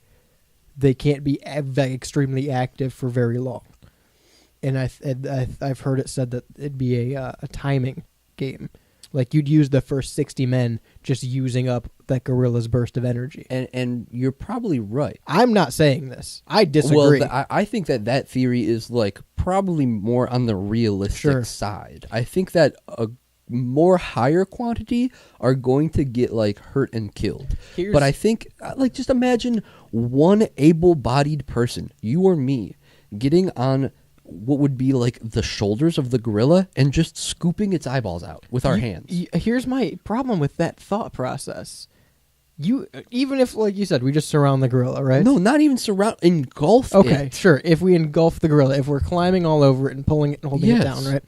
They can't be extremely active for very long, and I've heard it said that it'd be a timing game. Like you'd use the first 60 men just using up that gorilla's burst of energy. And you're probably right. I'm not saying this. I Well, disagree. I think that theory is like probably more on the realistic Sure. side. I think that a more higher quantity are going to get like hurt and killed. Here's- But I think like just imagine one able-bodied person, you or me, getting on what would be like the shoulders of the gorilla and just scooping its eyeballs out with our hands. Here's my problem with that thought process. Even if, like you said, we just surround the gorilla, right? No, not even engulf Okay, it. sure. If we engulf the gorilla, if we're climbing all over it and pulling it and holding it Yes. down, right?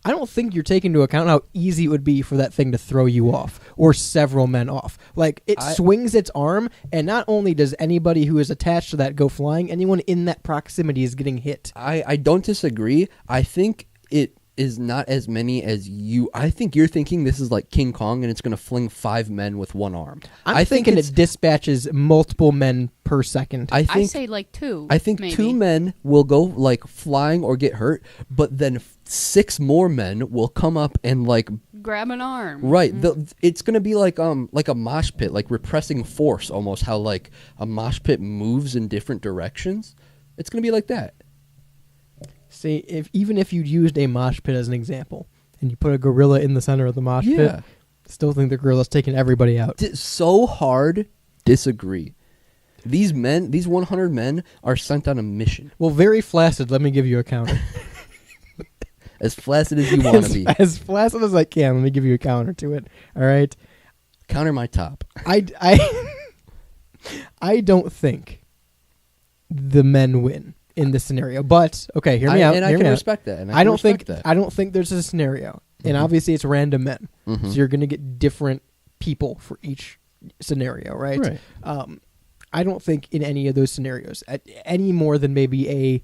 I don't think you're taking into account how easy it would be for that thing to throw you off or several men off. Like, it swings its arm, and not only does anybody who is attached to that go flying, anyone in that proximity is getting hit. I don't disagree. I think it is not as many as you. I think you're thinking this is like King Kong and it's going to fling 5 men with one arm. I'm thinking it's- it dispatches multiple men per second. I think say like 2. I think maybe. 2 men will go like flying or get hurt, but then 6 more men will come up and like Grab an arm. right. It's going to be like a mosh pit, like repressing force almost. How like a mosh pit moves in different directions. It's going to be like that. See, even if you used a mosh pit as an example, and you put a gorilla in the center of the mosh Yeah. pit, still think the gorilla's taking everybody out. So hard. Disagree. These 100 men are sent on a mission. Well, very flaccid. Let me give you a counter. As flaccid as you want to be. As flaccid as I can. Let me give you a counter to it. All right. Counter my top. I don't think the men win in this scenario. But okay, hear me out. And I hear can me out. respect that. And I don't think that. I don't think there's a scenario, and obviously it's random men, so you're going to get different people for each scenario, right? Right. I don't think in any of those scenarios, at any more than maybe a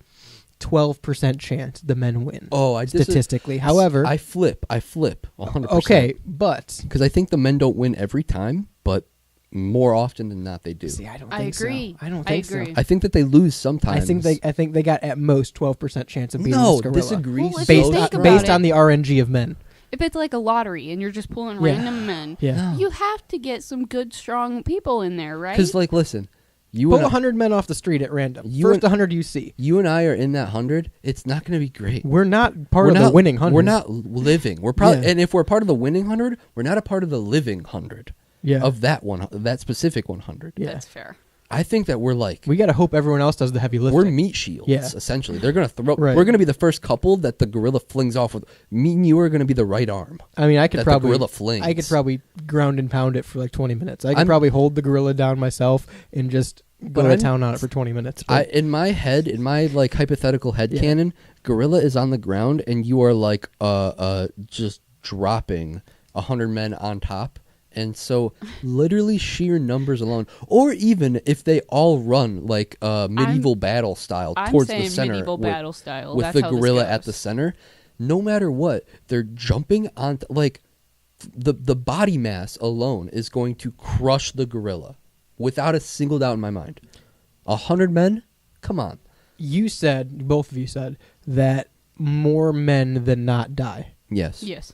12% chance the men win. Oh, statistically. However, I flip 100%. okay, but Because I think the men don't win every time, but more often than not they do. see, I don't I think agree. so. I don't I think agree. so. I think that they lose sometimes. I think they got at most 12% chance of beating No, this gorilla. disagree. Well, if Based you on, think about based it- on the RNG of men. If it's like a lottery and you're just pulling Yeah. random men, Yeah. you have to get some good, strong people in there, right? Because, like, listen, you Pull and, 100 men off the street at random. You First and- 100 you see. you and I are in that 100. It's not going to be great. We're not part We're of not the winning 100. We're not living. We're probably, Yeah. and if we're part of the winning 100, we're not a part of the living 100 Yeah. of that specific 100. Yeah. That's fair. I think that we're like We got to hope everyone else does the heavy lifting. we're meat shields. Yeah. Essentially, they're gonna throw. Right. We're gonna be the first couple that the gorilla flings off with. Me and you are gonna be the right arm. I mean, I could that the probably gorilla flings. I could probably ground and pound it for like 20 minutes. I could I'm- probably hold the gorilla down myself and just go But to I'm- town on it for 20 minutes. In my head, in my like hypothetical head Yeah. canon, gorilla is on the ground and you are like just dropping 100 men on top. And so, literally sheer numbers alone, or even if they all run like medieval battle style I'm towards saying the center, medieval with, battle style. with That's the how this gorilla at goes. the center, no matter what, they're jumping on like the body mass alone is going to crush the gorilla, without a single doubt in my mind. 100 men, come on. you said, both of you said, that more men than not die. Yes. Yes.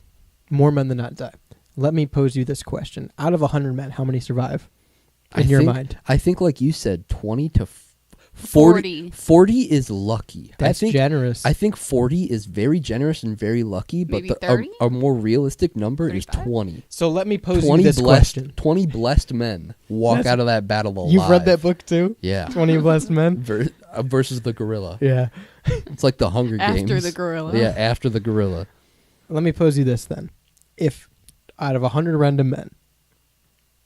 More men than not die. Let me pose you this question. Out of 100 men, how many survive? In I your think, mind. I think, like you said, 20 to 40. 40 is lucky. That's generous. I think 40 is very generous and very lucky, but Maybe 30? a more realistic number is 35? 20. So let me pose you 20 this blessed, question. 20 blessed men walk That's- out of that battle alive. You've read that book too? Yeah. 20 Blessed Men? Versus the gorilla. Yeah. It's like the Hunger Games. After the gorilla. Yeah, after the gorilla. Let me pose you this then. If out of 100 random men,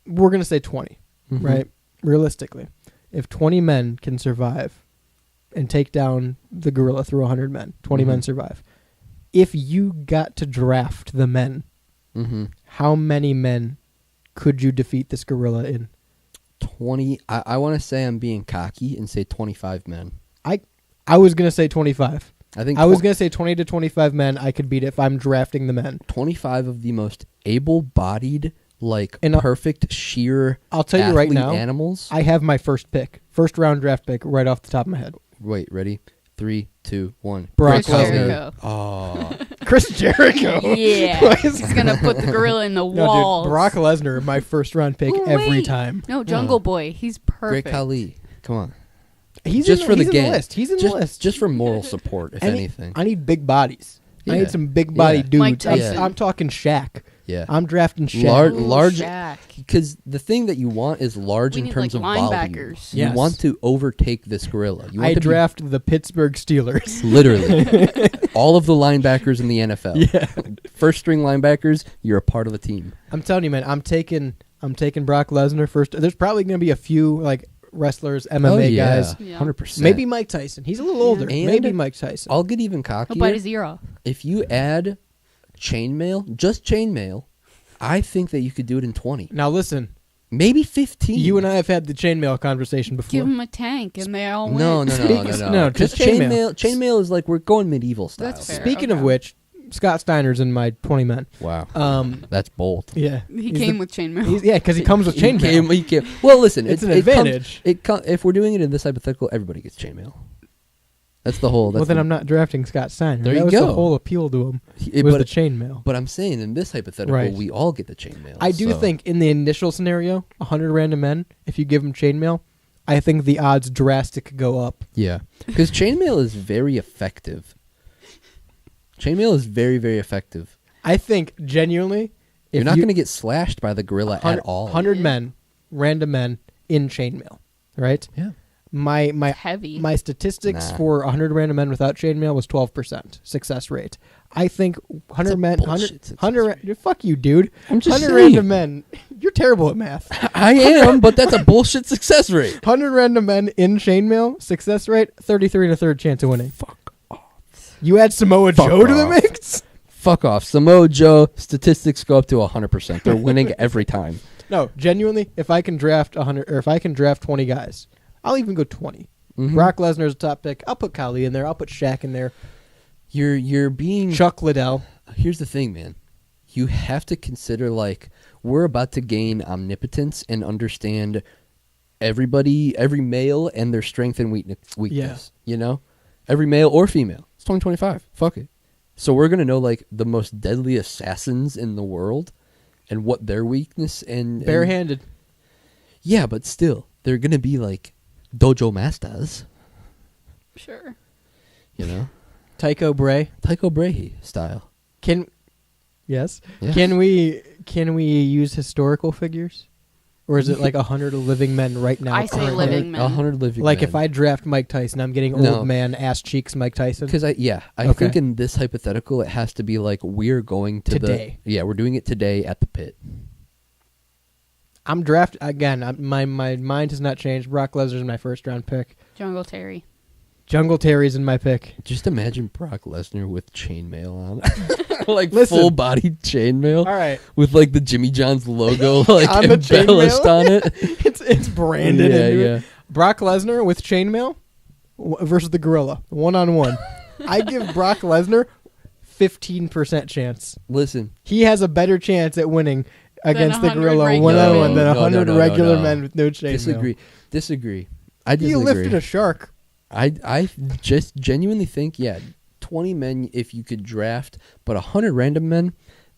we're going to say 20, right? Realistically. If 20 men can survive and take down the gorilla through 100 men, 20 men survive. If you got to draft the men, how many men could you defeat this gorilla in? 20. I want to say I'm being cocky and say 25 men. I was going to say 25. I think I was going to say 20 to 25 men I could beat if I'm drafting the men. 25 of the most able-bodied, like And perfect sheer I'll tell you right athlete now, animals. I have my first pick. First round draft pick right off the top of my head. Wait, ready? 3, 2, 1. Brock Chris Lesnar. Jericho. Oh. Chris Jericho. Yeah. He's going to put the gorilla in the No, walls. dude, Brock Lesnar, my first round pick Ooh, every wait. time. No, Jungle Boy. He's Great perfect. Khali. Come on. He's Just in, for the he's in game. the list. He's in just, the list. Just for moral support, if I need- anything. I need big bodies. I Yeah. need some big body Yeah. dudes. Mike Tyson. I'm talking Shaq. Yeah. I'm drafting Shaq. Large- Ooh, large- Shaq. Because the thing that you want is large We in need, terms like, of volume. linebackers. You Yes. want to overtake this gorilla. You want I to be- draft the Pittsburgh Steelers. literally all of the linebackers in the NFL. Yeah. First string linebackers, you're a part of the team. I'm telling you, man. I'm taking Brock Lesnar first. There's probably going to be a few like wrestlers, MMA guys. Yeah. 100%. Maybe Mike Tyson. He's a little older. And Maybe Mike Tyson. I'll get even He'll cockier. bite his ear off. If you add chainmail, just chainmail, I think that you could do it in 20. Now listen, Maybe 15. you and I have had the chainmail conversation before. Give him a tank and they all win. No. No, just Because chainmail. chainmail is like we're going medieval style. That's fair. Speaking of Okay. which, Scott Steiner's in my 20 men. Wow. That's bold. Yeah, He He's came the- with chainmail. Yeah, because he comes with chainmail. He came. Well, listen, It's an it comes- advantage. if we're doing it in this hypothetical, everybody gets chainmail. That's the whole. That's Well, then the- I'm not drafting Scott Steiner. There that you was go. the whole appeal to him. It- Was but- the chainmail. But I'm saying in this hypothetical, Right. we all get the chainmail. I do so- think in the initial scenario, 100 random men, if you give them chainmail, I think the odds drastic go up. Yeah, because chainmail is very effective. Chainmail is very, very effective. I think genuinely, You're if not you- going to get slashed by the gorilla at all. 100 men, random men in chainmail, right? Yeah. My Heavy. my statistics Nah. for 100 random men without chainmail was 12% success rate. I think 100 a men, bullshit 100 fuck you, dude. I'm just 100 saying. random men. You're terrible at math. I am, but that's a bullshit success rate. 100 random men in chainmail, success rate 33 and a third chance of winning. Fuck off. You add Samoa Fuck Joe to the off. mix? Fuck off. Samoa Joe statistics go up to 100%. They're winning every time. No, genuinely, if I can draft 100 or if I can draft 20 guys, I'll even go 20. Mhm. Brock Lesnar's a top pick. I'll put Khali in there. I'll put Shaq in there. You're being. Chuck Liddell. Here's the thing, man. You have to consider like we're about to gain omnipotence and understand every male and their strength and weakness. Yeah. You know, every male or female. It's 2025. Fuck it. So we're gonna know like the most deadly assassins in the world and what their weakness and Barehanded. yeah, but still they're gonna be like dojo masters. Sure. You know, Tycho Bray. Tycho Brahe style. Yes. Yeah. Can we use historical figures? Or is it like 100 living men right now? I say currently? living men. 100 living. Like men. if I draft Mike Tyson, I'm getting old No. man ass cheeks Mike Tyson. Because I Okay. think in this hypothetical it has to be like we're going to Today. we're doing it today at the pit. I'm draft again. My mind has not changed. Brock Lesnar's my first round pick. Jungle Terry. Jungle Terry's in my pick. Just imagine Brock Lesnar with chainmail on, like Listen. full body chainmail All right, with like the Jimmy John's logo like On the embellished chainmail? on it. it's branded. Yeah, into yeah. it. Brock Lesnar with chainmail versus the gorilla, 1-on-1. I give Brock Lesnar 15% chance. Listen, He has a better chance at winning against the 100 gorilla regular 1-on-1 than men. 100 No, regular no. men with no chainmail. Disagree. I You disagree. lifted a shark. I just genuinely think 20 men if you could draft, but 100 random men.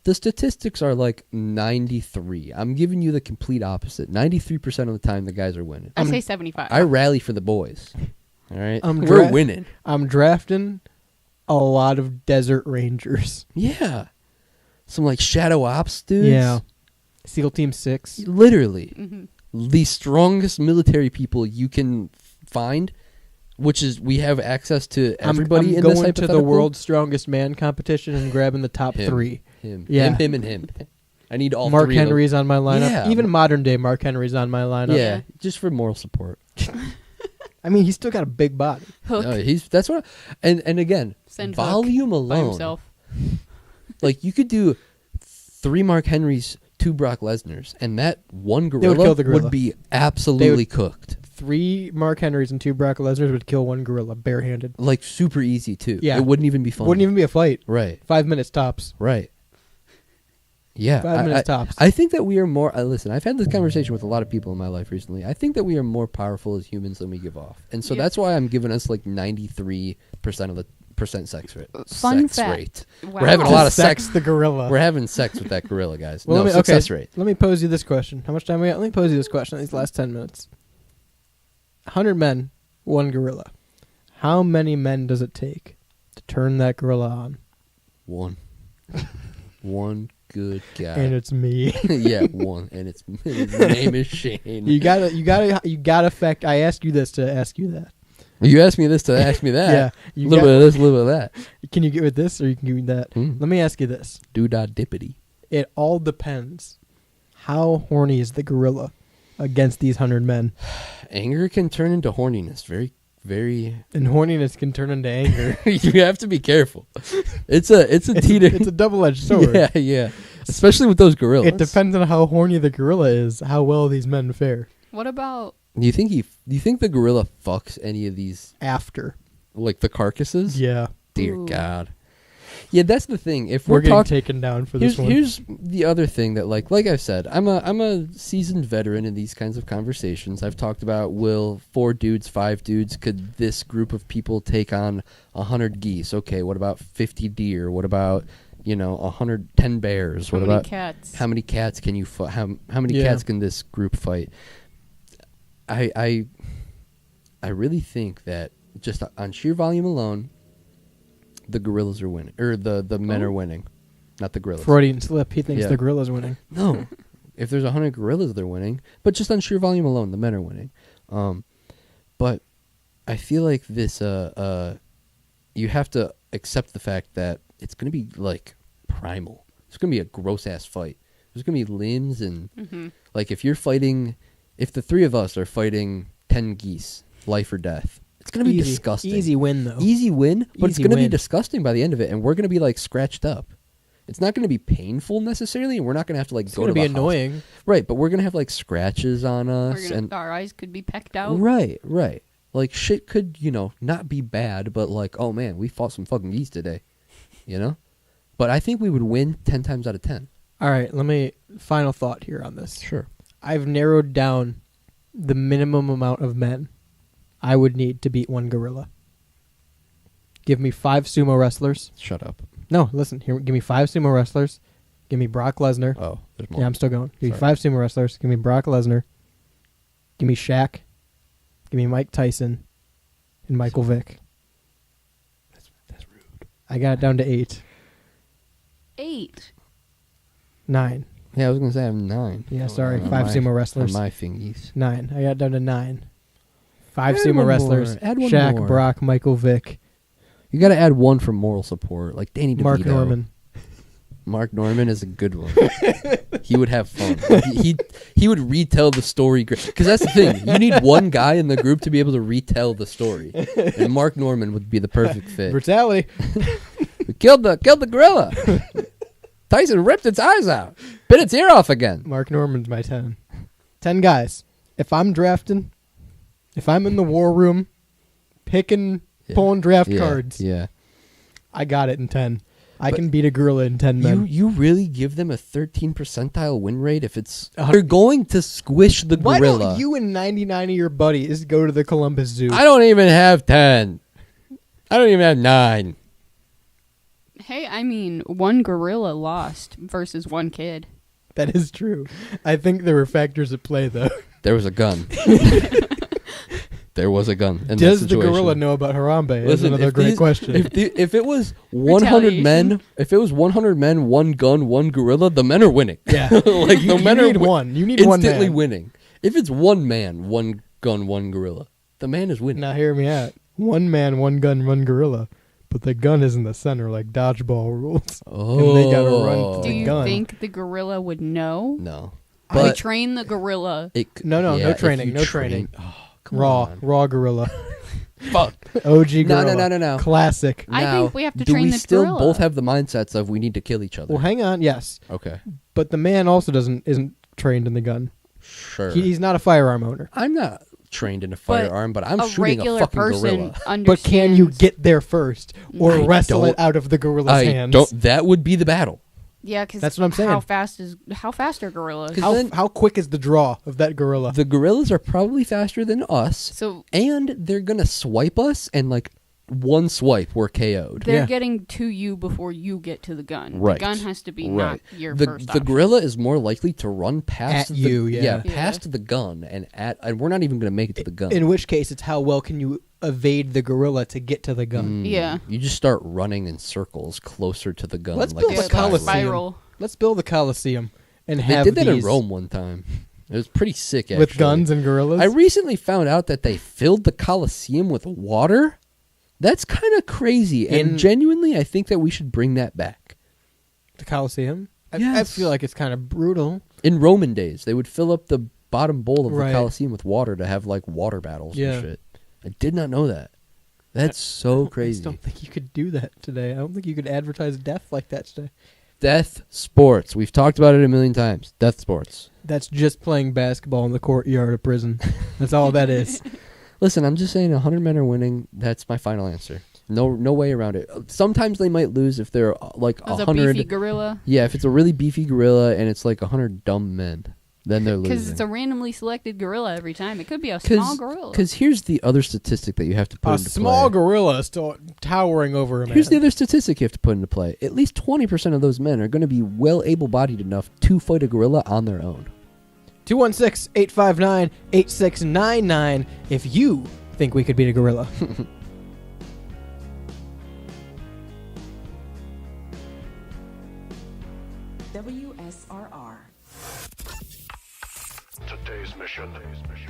The statistics are like 93. I'm giving you the complete opposite. 93% of the time, the guys are winning. I say 75. I rally for the boys. All right, I'm we're winning. I'm drafting a lot of Desert Rangers. Yeah, some like Shadow Ops dudes. Yeah. SEAL Team 6. Literally, Mm-hmm. the strongest military people you can find, which is we have access to everybody I'm in going this to the hypothetical. World's Strongest Man competition and grabbing the top Him. 3. Him, Yeah. him, and him. I need all Mark three of them. Henry's on my lineup. Yeah. Even modern day Mark Henry's on my lineup. Yeah, just for moral support. I mean, he's still got a big body. Hook. No, that's what. And again, Send Hook volume by alone. himself. Like you could do 3 Mark Henrys, 2 Brock Lesnar's, and that one gorilla kill the gorilla. would be absolutely cooked. 3 Mark Henrys and 2 Brock Lesnar's would kill one gorilla barehanded. Like super easy too. Yeah. It wouldn't even be fun. Wouldn't even be a fight. Right. 5 minutes tops. Right. Yeah. 5 minutes tops. I think that we are more. Listen, I've had this conversation with a lot of people in my life recently. I think that we are more powerful as humans than we give off, and so Yeah. that's why I'm giving us like 93% of the sex rate. Fun sex fact. rate. Wow. We're having a lot of Sex sex. the gorilla. We're having sex with that gorilla, guys. Well, no, let me, success rate. Let me pose you this question. How much time we got? Let me pose you this question in these last 10 minutes. 100 men, 1 gorilla. How many men does it take to turn that gorilla on? One. One good guy. And it's me. Yeah, one. And his name is Shane. you gotta fact. I asked you this to ask you that. You asked me this to ask me that. Yeah, A you little got- bit of this, a little bit of that. Can you get with this, or you can give me that? Let me ask you this. Doodah dippity. It all depends. How horny is the gorilla against these 100 men? Anger can turn into horniness. Very, very. And horniness can turn into anger. You have to be careful. It's a teeter. It's a double-edged sword. Yeah, yeah. Especially with those gorillas. It depends on how horny the gorilla is, how well these men fare What about Do you think the gorilla fucks any of these, after. like the carcasses? Yeah, Dear Ooh. God. Yeah, that's the thing. If we're we're getting talking, taken down for this one. here's the other thing that like I've said, I'm a seasoned veteran in these kinds of conversations. I've talked about will 4 dudes, 5 dudes, could this group of people take on 100 geese? Okay, what about 50 deer? What about 110 bears? how What many about cats? how many cats can you fight? How many Yeah. cats can this group fight? I really think that just on sheer volume alone, the gorillas are winning, or the men are winning, not the gorillas. Freudian slip. He thinks Yeah. the gorilla's winning. No, if there's 100 gorillas, they're winning. But just on sheer volume alone, the men are winning. But I feel like this, you have to accept the fact that it's going to be like primal. It's going to be a gross ass fight. There's going to be limbs and like if the 3 of us are fighting 10 geese, life or death, it's going to be disgusting. Easy win though. Easy win, but it's Easy going to be win. disgusting by the end of it, and we're going to be like scratched up. It's not going to be painful necessarily, and we're not going to have to like It's go gonna to be the hospital. annoying. Right? But we're going to have like scratches on us, and Our eyes could be pecked out. right. Like shit could not be bad, but like oh man, we fought some fucking geese today, But I think we would win 10 times out of 10. All right, final thought here on this. Sure. I've narrowed down the minimum amount of men I would need to beat one gorilla. Give me 5 sumo wrestlers. Shut up. No, listen. Here, give me 5 sumo wrestlers. Give me Brock Lesnar. Oh, there's more. Yeah, I'm still going. Give me Sorry. 5 sumo wrestlers. Give me Brock Lesnar. Give me Shaq. Give me Mike Tyson. And Michael Vick. That's rude. I got it down to 8. 8. 9. Yeah, I was gonna say I have 9. Yeah, sorry. On 5 my- sumo wrestlers. On my fingies. 9. I got it down to 9. 5 Add sumo one wrestlers. more. Add one Shaq, more. Brock, Michael Vick, You got to add one for moral support, like Danny DeVito. Mark Norman. Mark Norman is a good one. He would have fun. He would retell the story because that's the thing. You need one guy in the group to be able to retell the story, and Mark Norman would be the perfect fit. Brutality. We killed the gorilla. Tyson ripped its eyes out, bit its ear off again. Mark Norman's my 10. 10 guys. If I'm drafting, if I'm in the war room, pulling draft cards, Yeah. I got it in 10. I But can beat a gorilla in 10 men. You really give them a 13 percentile win rate if it's they're going to squish the Why gorilla. don't you and 99 of your buddies go to the Columbus Zoo? I don't even have 10. I don't even have 9. Hey, I mean, one gorilla lost versus one kid. That is true. I think there were factors at play, though. There was a gun. there was a gun. In Does that the situation. gorilla know about Harambe? Is Listen, another if great these- question. If it was 100 men, Retaliation. if it was 100 men, one gun, one gorilla, the men are winning. Yeah. like You the men need are one. You need one instantly man. winning. If it's one man, one gun, one gorilla, the man is winning. Now hear me out. One man, one gun, one gorilla. But the gun is in the center like dodgeball rules. Oh, And they gotta run to Do the you gun. think the gorilla would know? No, I but train the gorilla. it, No, yeah, no if training, you no training. Oh, come Raw on. gorilla. Fuck. OG No, gorilla. no. Classic. I Now, think we have to do train we the still gorilla. both have the mindsets of we need to kill each other? Well, hang on. Yes, Okay, but the man also isn't trained in the gun. sure. He's not a firearm owner. I'm not trained in a But firearm, but I'm a shooting regular a fucking person gorilla. But can you understands- get there first, or I wrestle it don't- out of the gorilla's I hands? don't. That would be the battle. Yeah, because That's what I'm saying. How fast are gorillas? 'Cause How then- how quick is the draw of that gorilla? The gorillas are probably faster than us, So and they're gonna swipe us, and like one swipe, we're KO'd. they're Yeah. getting to you before you get to the gun. Right. The gun has to be Right. not your The first the gorilla is more likely to run past At the, you, yeah. past the gun, and we're not even gonna make it to the gun. In which case, it's how well can you evade the gorilla to get to the gun? Yeah. You just start running in circles closer to the gun. Let's like build a a like Colosseum. spiral. Let's build the Colosseum and They have did that in these Rome one time. It was pretty sick, actually. with guns and gorillas. I recently found out that they filled the Colosseum with water. That's kind of crazy, and In- genuinely, I think that we should bring that back. the Colosseum. I Yes. feel like it's kind of brutal. In Roman days, they would fill up the bottom bowl of Right. the Colosseum with water to have like water battles Yeah. and shit. I did not know that. That's so I just crazy. don't think you could do that today. I don't think you could advertise death like that today. Death sports. We've talked about it a million times. Death sports. That's just playing basketball in the courtyard of prison. That's all that is. Listen, I'm just saying 100 men are winning. That's my final answer. No way around it. Sometimes they might lose if they're like As a 100. beefy gorilla. Yeah, if it's a really beefy gorilla and it's like 100 dumb men, then they're losing. Because it's a randomly selected gorilla every time. It could be a small gorilla. Because here's the other statistic that you have to put A into small play. gorilla still towering over a man. Here's the other statistic you have to put into play. At least 20% of those men are going to be well able-bodied enough to fight a gorilla on their own. 216-859-8699 if you think we could beat a gorilla. WSRR. Today's mission.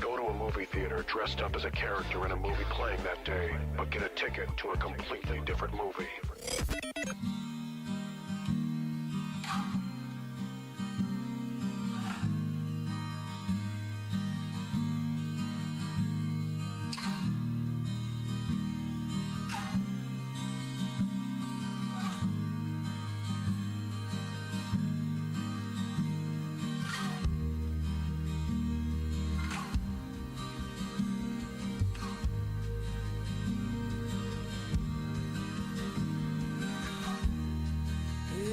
Go to a movie theater dressed up as a character in a movie playing that day, but get a ticket to a completely different movie.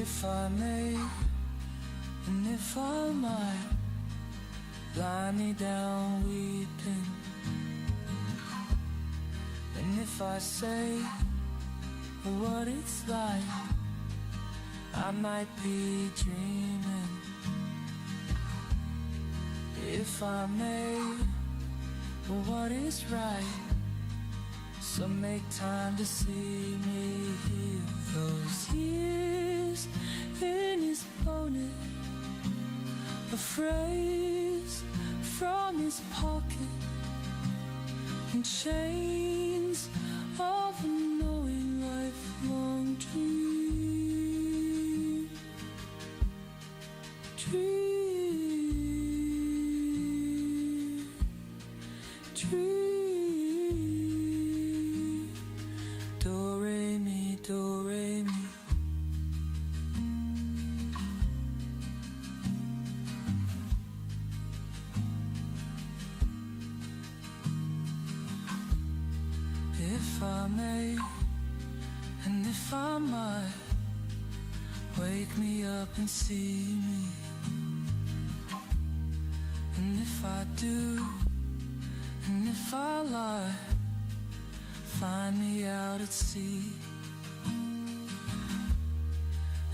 If I may, and if I might, lie me down weeping. And if I say what it's like, I might be dreaming. If I may, what is right, so make time to see me heal those years in his bonnet. A phrase from his pocket and chains of a knowing lifelong dream. Dream. Dream. Do re mi, do re mi. If I may, and if I might, wake me up and see me. And if I do, and if I lie, find me out at sea.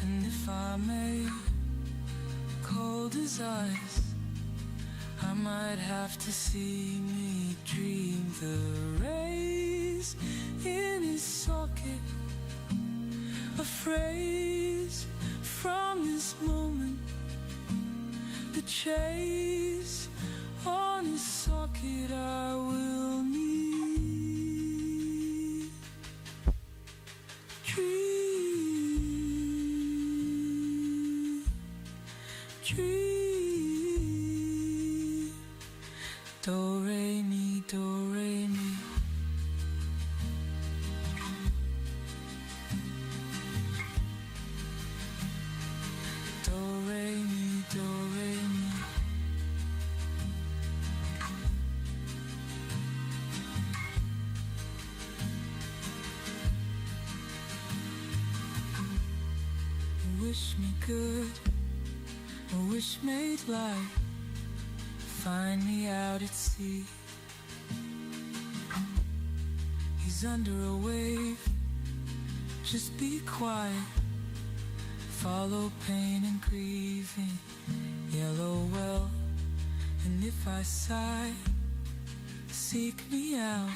And if I may, cold as ice, I might have to see me dream the rays in his socket. A phrase from this moment. The chase on his socket I will need. Dream, dream. Do, re, mi, do, re, mi. Do, re, mi, do, re, mi. Wish me good, a wish made light. Find me out at sea. He's under a wave, just be quiet. Follow pain and grieving, yellow well. And if I sigh, seek me out.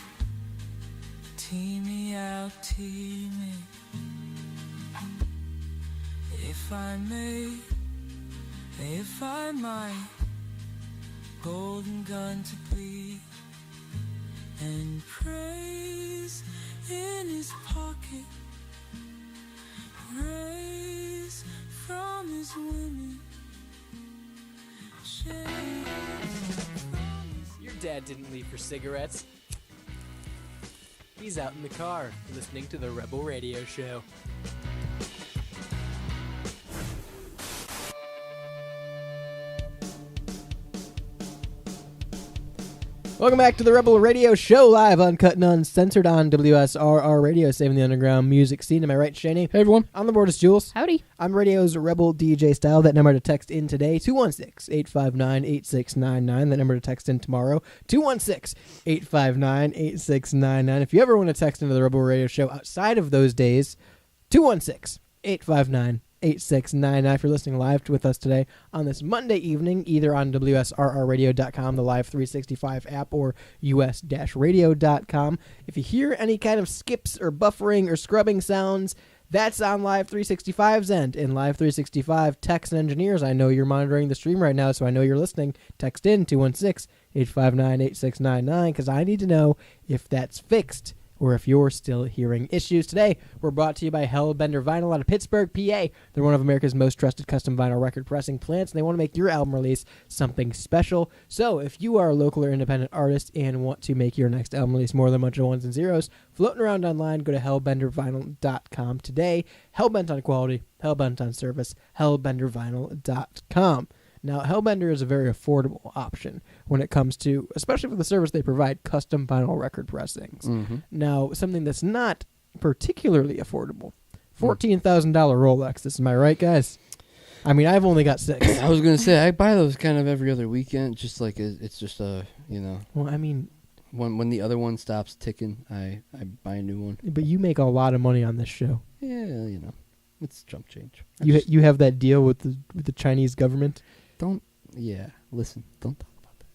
Tee me out, tee me. If I may, if I might, golden gun to bleed, and praise in his pocket, rays from his women, shades from his... Your dad didn't leave for cigarettes. He's out in the car, listening to the Rebel Radio Show. Welcome back to the Rebel Radio Show, live, uncut, and uncensored on WSRR Radio, saving the underground music scene. Am I right, Shani? Hey, everyone. On the board is Jules. Howdy. I'm radio's Rebel DJ style. That number to text in today, 216-859-8699. That number to text in tomorrow, 216-859-8699. If you ever want to text into the Rebel Radio Show outside of those days, 216-859-8699. If you're listening live with us today on this Monday evening, either on WSRRradio.com, the Live 365 app, or US-radio.com. If you hear any kind of skips or buffering or scrubbing sounds, that's on Live 365's end. In Live 365, techs and engineers, I know you're monitoring the stream right now, so I know you're listening. Text in 216-859-8699, because I need to know if that's fixed or if you're still hearing issues. Today, we're brought to you by Hellbender Vinyl out of Pittsburgh, PA. They're one of America's most trusted custom vinyl record pressing plants, and they want to make your album release something special. So if you are a local or independent artist and want to make your next album release more than a bunch of ones and zeros, floating around online, go to hellbendervinyl.com today. Hellbent on quality, hellbent on service, hellbendervinyl.com. Now, Hellbender is a very affordable option when it comes to, especially for the service they provide, custom vinyl record pressings. Mm-hmm. Now, something that's not particularly affordable, $14,000 Rolexes. Am I right, guys? I mean, I've only got 6. I was going to say, I buy those kind of every other weekend, just like it's just a, Well, I mean... When the other one stops ticking, I buy a new one. But you make a lot of money on this show. Yeah, it's chump change. You have that deal with the Chinese government? Don't talk about that.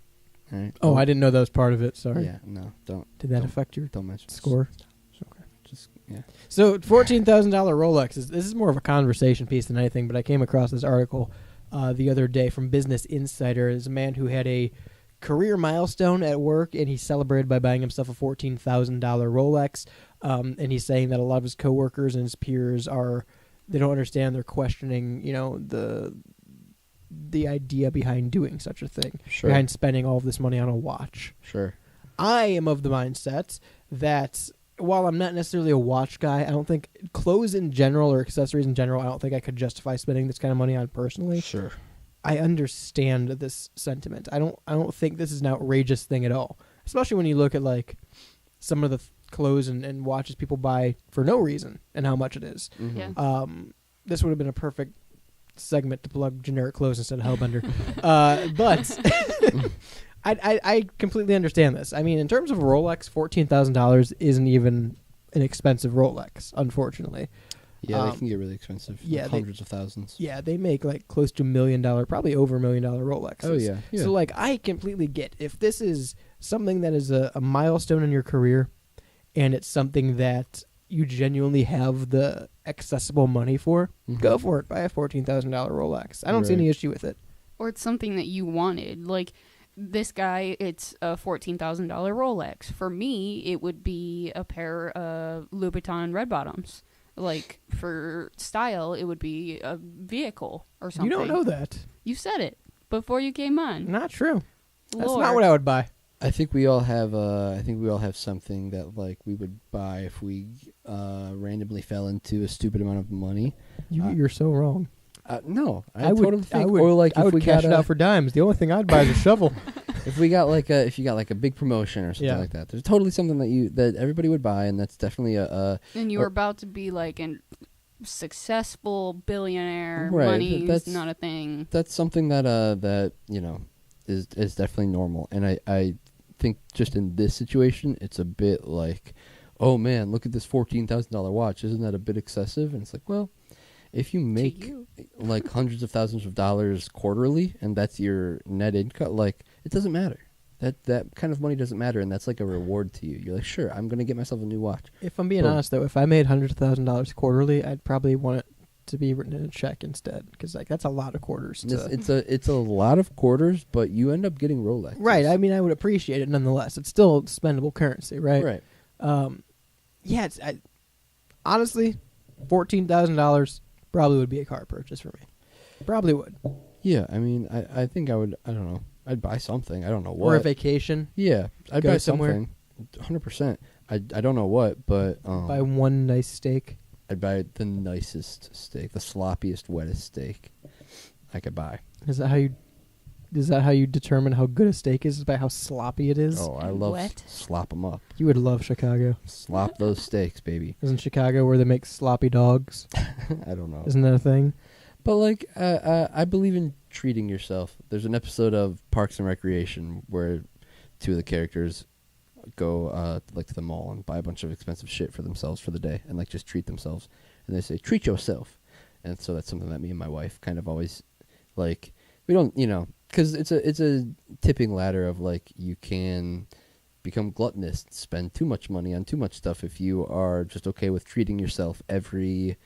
All right. Oh, I didn't know that was part of it. Sorry. Yeah, no, don't. Did that affect your don't mention score? Okay. Just, yeah. So, $14,000 Rolexes. This is more of a conversation piece than anything, but I came across this article the other day from Business Insider. There's a man who had a career milestone at work, and he celebrated by buying himself a $14,000 Rolex. And he's saying that a lot of his coworkers and his peers they don't understand. They're questioning, the idea behind doing such a thing, behind spending all of this money on a watch. Sure. I am of the mindset that while I'm not necessarily a watch guy, I don't think clothes in general or accessories in general, I don't think I could justify spending this kind of money on personally. Sure. I understand this sentiment. I don't think this is an outrageous thing at all, especially when you look at like some of the clothes and watches people buy for no reason and how much it is. Mm-hmm. Yeah. This would have been a perfect segment to plug generic clothes instead of Hellbender. But I completely understand this. I mean, in terms of Rolex, $14,000 isn't even an expensive Rolex, unfortunately. Yeah, they can get really expensive. yeah, like hundreds of thousands. Yeah, they make like close to $1 million, probably over $1 million Rolexes. Oh, yeah. So like, I completely get if this is something that is a milestone in your career, and it's something that you genuinely have the accessible money for, go for it. Buy a $14,000 Rolex. I don't see any issue with it. Or it's something that you wanted. Like this guy, it's a $14,000 Rolex. For me, it would be a pair of Louboutin red bottoms. Like for style, it would be a vehicle or something. You don't know that. You said it before you came on. Not true. That's Lord. not what I would buy. I think we all have. Something that like we would buy if we randomly fell into a stupid amount of money. You're so wrong. No, I would totally think. I would, or like I if would we cash got it out for dimes. The only thing I'd buy is a shovel. if you got like a big promotion or something like that, there's totally something that everybody would buy, and that's definitely a. And you were about to be like a successful billionaire. Right, Money's not a thing. That's something that is definitely normal, and I think just in this situation, it's a bit like, oh man, look at this $14,000 watch. Isn't that a bit excessive? And it's like, well, if you make like hundreds of thousands of dollars quarterly, and that's your net income, like it doesn't matter. That kind of money doesn't matter, and that's like a reward to you. You're like, sure, I'm gonna get myself a new watch. If I'm being honest though, if I made hundreds of $1,000s quarterly, I'd probably want it to be written in a check instead, because like that's a lot of quarters. It's a lot of quarters, but you end up getting Rolex. Right. I mean, I would appreciate it nonetheless. It's still spendable currency, right? Right. Yeah. Honestly, $14,000 probably would be a car purchase for me. Probably would. Yeah. I mean, I think I would. I don't know. I'd buy something. I don't know what. Or a vacation. Yeah. I'd Go buy somewhere. something. 100%. I don't know what, but buy one nice steak. I'd buy the nicest steak, the sloppiest, wettest steak I could buy. Is that how you determine how good a steak is by how sloppy it is? Oh, I love slop them up. You would love Chicago. Slop those steaks, baby. Isn't Chicago where they make sloppy dogs? I don't know. Isn't that a thing? But like, I believe in treating yourself. There's an episode of Parks and Recreation where two of the characters go like to the mall and buy a bunch of expensive shit for themselves for the day and like just treat themselves, and they say treat yourself. And so that's something that me and my wife kind of always like. We don't, because it's a tipping ladder of like you can become gluttonous, spend too much money on too much stuff if you are just okay with treating yourself everything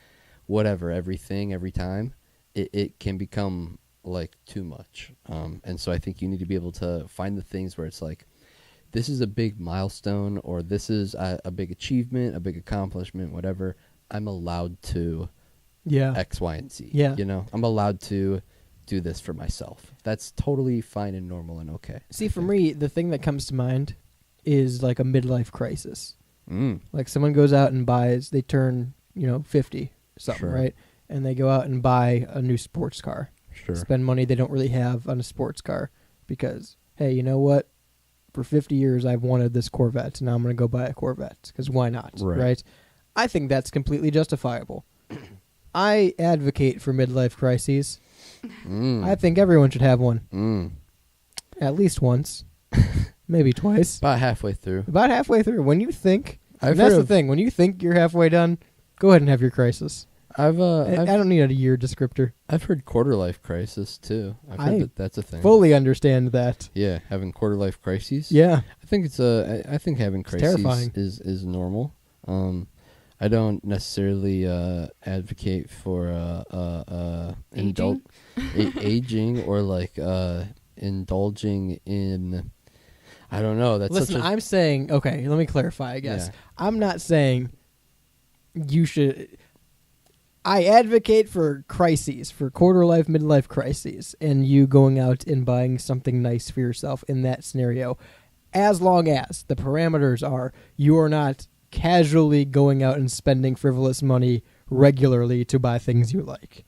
every time. It can become like too much, and so I think you need to be able to find the things where it's like, this is a big milestone, or this is a big achievement, a big accomplishment, whatever. I'm allowed to X, Y, and Z. Yeah. I'm allowed to do this for myself. That's totally fine and normal and okay. See, for me, the thing that comes to mind is like a midlife crisis. Like someone goes out and buys, they turn, 50 something, Sure. right? And they go out and buy a new sports car. Sure. Spend money they don't really have on a sports car because, hey, you know what? For 50 years, I've wanted this Corvette, and now I'm going to go buy a Corvette, because why not, right? I think that's completely justifiable. I advocate for midlife crises. I think everyone should have one. At least once. Maybe twice. About halfway through. When you think, that's the thing, when you think you're halfway done, go ahead and have your crisis. I don't need a year descriptor. I've heard quarter life crisis too. I've heard that's a thing. Fully understand that. Yeah, having quarter life crises. Yeah, I think I think having crises terrifying. is normal. I don't necessarily advocate for aging or like indulging in. I don't know. Listen, I'm saying, okay, let me clarify, I guess. Yeah. I'm not saying you should. I advocate for crises, for quarter life, midlife crises, and you going out and buying something nice for yourself in that scenario, as long as the parameters are you are not casually going out and spending frivolous money regularly to buy things you like.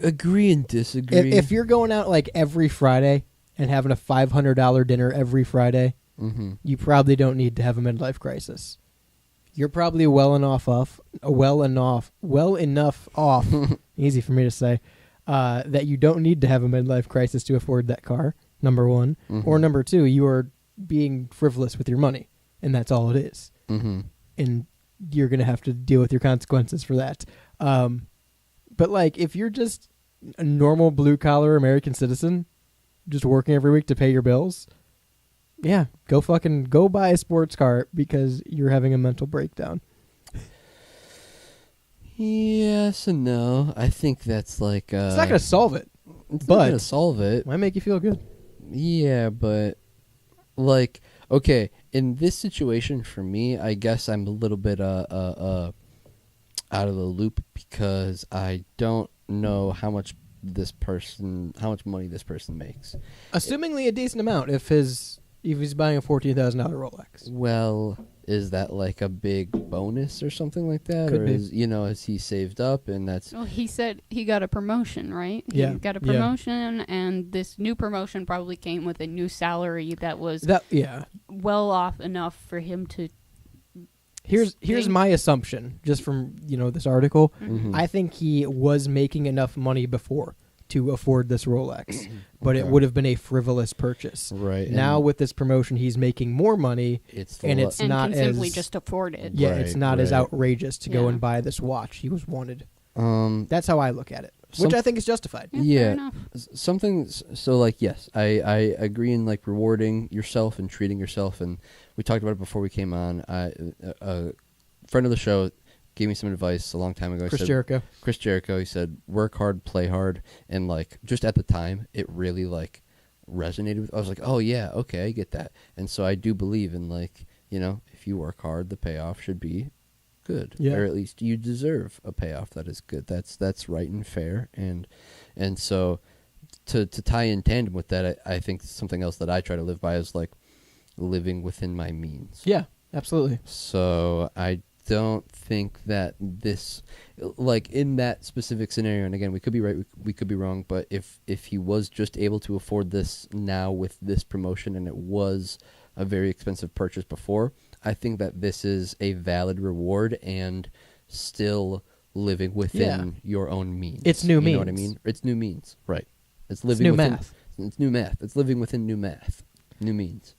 Agree and disagree. If you're going out like every Friday and having a $500 dinner every Friday, you probably don't need to have a midlife crisis. You're probably well enough off, easy for me to say, that you don't need to have a midlife crisis to afford that car, number one. Or number two, you are being frivolous with your money, and that's all it is. And you're gonna have to deal with your consequences for that. But like, if you're just a normal blue collar American citizen, just working every week to pay your bills, yeah, go buy a sports car because you're having a mental breakdown. Yes and no. I think that's like It's not gonna solve it. It's but not gonna solve it. Might make you feel good. Yeah, but like, okay, in this situation for me, I guess I'm a little bit out of the loop because I don't know how much money this person makes. Assumingly a decent amount if he's buying a $14,000 Rolex. Well, is that like a big bonus or something like that? Could or be. Is he saved up and that's Well, he said he got a promotion, right? Yeah. He got a Yeah. promotion, and this new promotion probably came with a new salary that was Yeah. well off enough for him to. Here's think- my assumption, just from this article. Mhm. I think he was making enough money before to afford this Rolex, but it Okay. would have been a frivolous purchase. right Now and with this promotion, he's making more money, it's and it's and not can simply as just afford it. yeah, it's Right, not as right. outrageous to go Yeah. and buy this watch he was wanted. That's That's how I look at it, which I think is justified. Yeah, Yeah. fair enough. something so like yes I agree in like rewarding yourself and treating yourself, and we talked about it before we came on. A friend of the show gave me some advice a long time ago. He Chris said- Jericho. Chris Jericho, he said work hard, play hard, and like just at the time it really like resonated with. I was like, oh yeah, okay, I get that. And so I do believe in like, if you work hard, the payoff should be good. Yeah. Or at least you deserve a payoff that is good. That's right and fair. And so to tie in tandem with that, I think something else that I try to live by is like living within my means. Yeah, absolutely. So I don't think that this, like in that specific scenario, and again, we could be right, we could be wrong, but if he was just able to afford this now with this promotion, and it was a very expensive purchase before, I think that this is a valid reward and still living within your own means. It's new You know what I means. mean? It's new means, right? It's living new within, math. It's new math. It's living within new math, new means.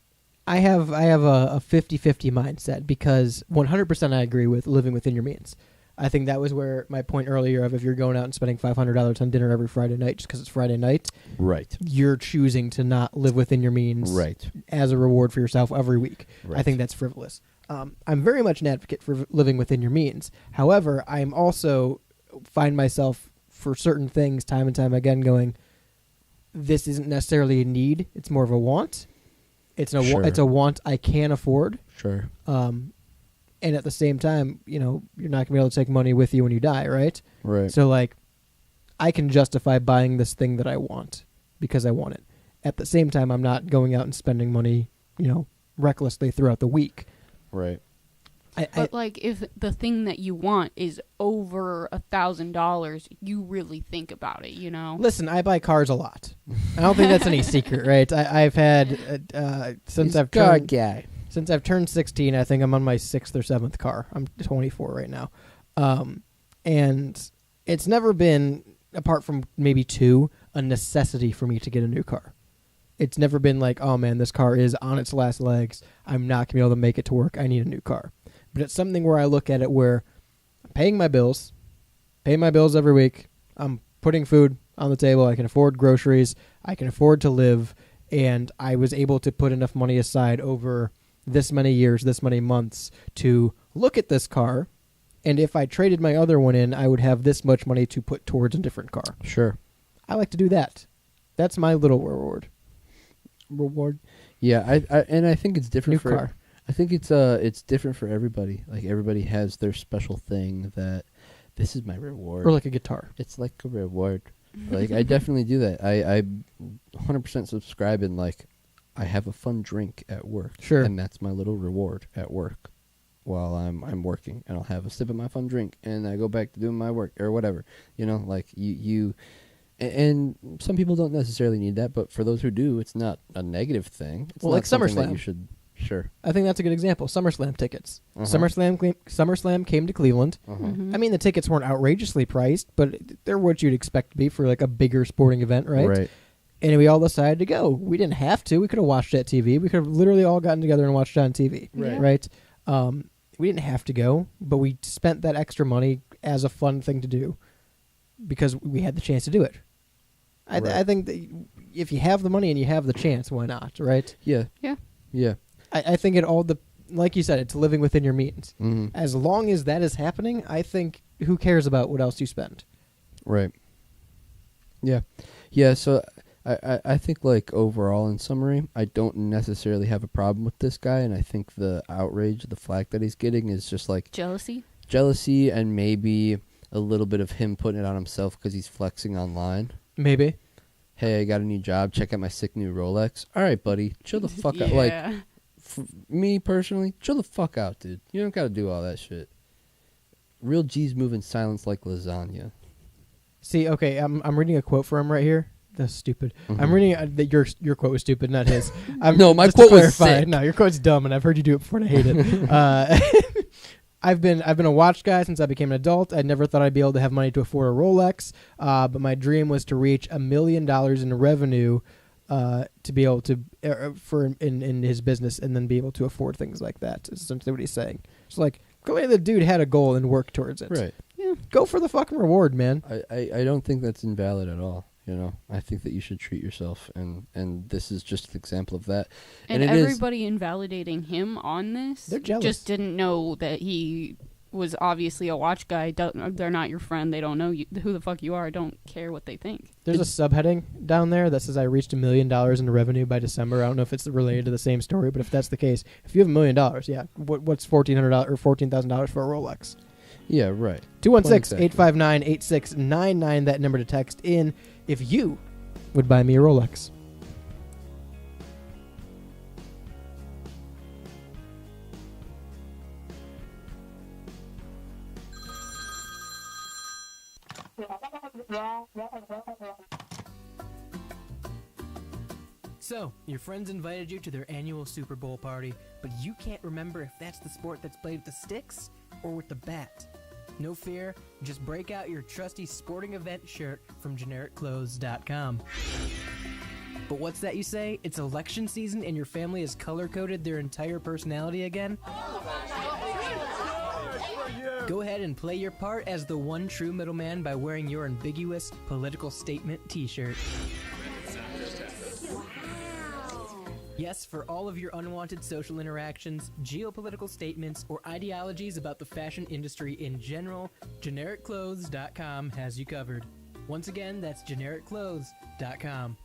I have a 50-50 mindset because 100% I agree with living within your means. I think that was where my point earlier of if you're going out and spending $500 on dinner every Friday night just because it's Friday night, Right. you're choosing to not live within your means Right. as a reward for yourself every week. I Right. think that's frivolous. I'm very much an advocate for living within your means. However, I'm also find myself for certain things time and time again going, this isn't necessarily a need. It's more of a want. It's Sure. it's a want I can afford. Sure. And at the same time, you're not going to be able to take money with you when you die, right? Right. So, like, I can justify buying this thing that I want because I want it. At the same time, I'm not going out and spending money, recklessly throughout the week. Right. But like, if the thing that you want is over $1,000, you really think about it. Listen, I buy cars a lot. I don't think that's any secret, right? I've had since I've turned guy. Since I've turned 16, I think I'm on my 6th or 7th car. I'm 24 right now. And it's never been, apart from maybe 2, a necessity for me to get a new car. It's never been like, oh man, this car is on its last legs. I'm not going to be able to make it to work. I need a new car. But it's something where I look at it where I'm paying my bills every week. I'm putting food on the table. I can afford groceries. I can afford to live. And I was able to put enough money aside over this many years, this many months to look at this car. And if I traded my other one in, I would have this much money to put towards a different car. Sure. I like to do that. That's my little reward. Yeah, I think it's different New for car. I think it's different for everybody. Like everybody has their special thing that this is my reward. Or like a guitar. It's like a reward. Like I definitely do that. I 100% subscribe in like I have a fun drink at work. Sure. And that's my little reward at work while I'm working, and I'll have a sip of my fun drink and I go back to doing my work or whatever. Like you and some people don't necessarily need that, but for those who do, it's not a negative thing. It's Well, not like something that SummerSlam. you should sure. I think that's a good example. SummerSlam tickets. Uh-huh. SummerSlam came to Cleveland. Mm-hmm. I mean, the tickets weren't outrageously priced, but they're what you'd expect to be for like a bigger sporting event, right? Right. And we all decided to go. We didn't have to. We could have watched it at TV. We could have literally all gotten together and watched it on TV. Right. Right. We didn't have to go, but we spent that extra money as a fun thing to do because we had the chance to do it. I think that if you have the money and you have the chance, why not, right? Yeah. Yeah. Yeah. I think like you said, it's living within your means. Mm-hmm. As long as that is happening, I think who cares about what else you spend? Right. Yeah. Yeah, so I think, like, overall, in summary, I don't necessarily have a problem with this guy, and I think the outrage, the flack that he's getting is just, like... Jealousy, and maybe a little bit of him putting it on himself because he's flexing online. Maybe. Hey, I got a new job. Check out my sick new Rolex. All right, buddy. Chill the fuck out. Like, me, personally, chill the fuck out, dude. You don't got to do all that shit. Real G's move in silence like lasagna. See, okay, I'm reading a quote from him right here. That's stupid. Mm-hmm. I'm reading that your quote was stupid, not his. No, my quote was sick. No, your quote's dumb, and I've heard you do it before, and I hate it. I've been a watch guy since I became an adult. I never thought I'd be able to have money to afford a Rolex, but my dream was to reach $1 million in revenue to be able to in his business, and then be able to afford things like that. Is essentially what he's saying. It's like, clearly the dude had a goal and worked towards it. Right. Yeah. Go for the fucking reward, man. I don't think that's invalid at all. You know, I think that you should treat yourself, and this is just an example of that. And everybody invalidating him on this, they're jealous. Just didn't know that he was obviously a watch guy. They're not your friend. They don't know who the fuck you are. Don't care what they think. There's a subheading down there that says I reached $1 million in revenue by December. I don't know if it's related to the same story, but if that's the case, if you have $1 million, yeah, what's $1,400 or $14,000 for a Rolex? Yeah, right. 216-859-8699, that number to text in if you would buy me a Rolex. So, your friends invited you to their annual Super Bowl party, but you can't remember if that's the sport that's played with the sticks or with the bat. No fear, just break out your trusty sporting event shirt from GenericClothes.com. But what's that you say? It's election season and your family has color-coded their entire personality again? Go ahead and play your part as the one true middleman by wearing your ambiguous political statement t-shirt. Yes, for all of your unwanted social interactions, geopolitical statements, or ideologies about the fashion industry in general, GenericClothes.com has you covered. Once again, that's GenericClothes.com.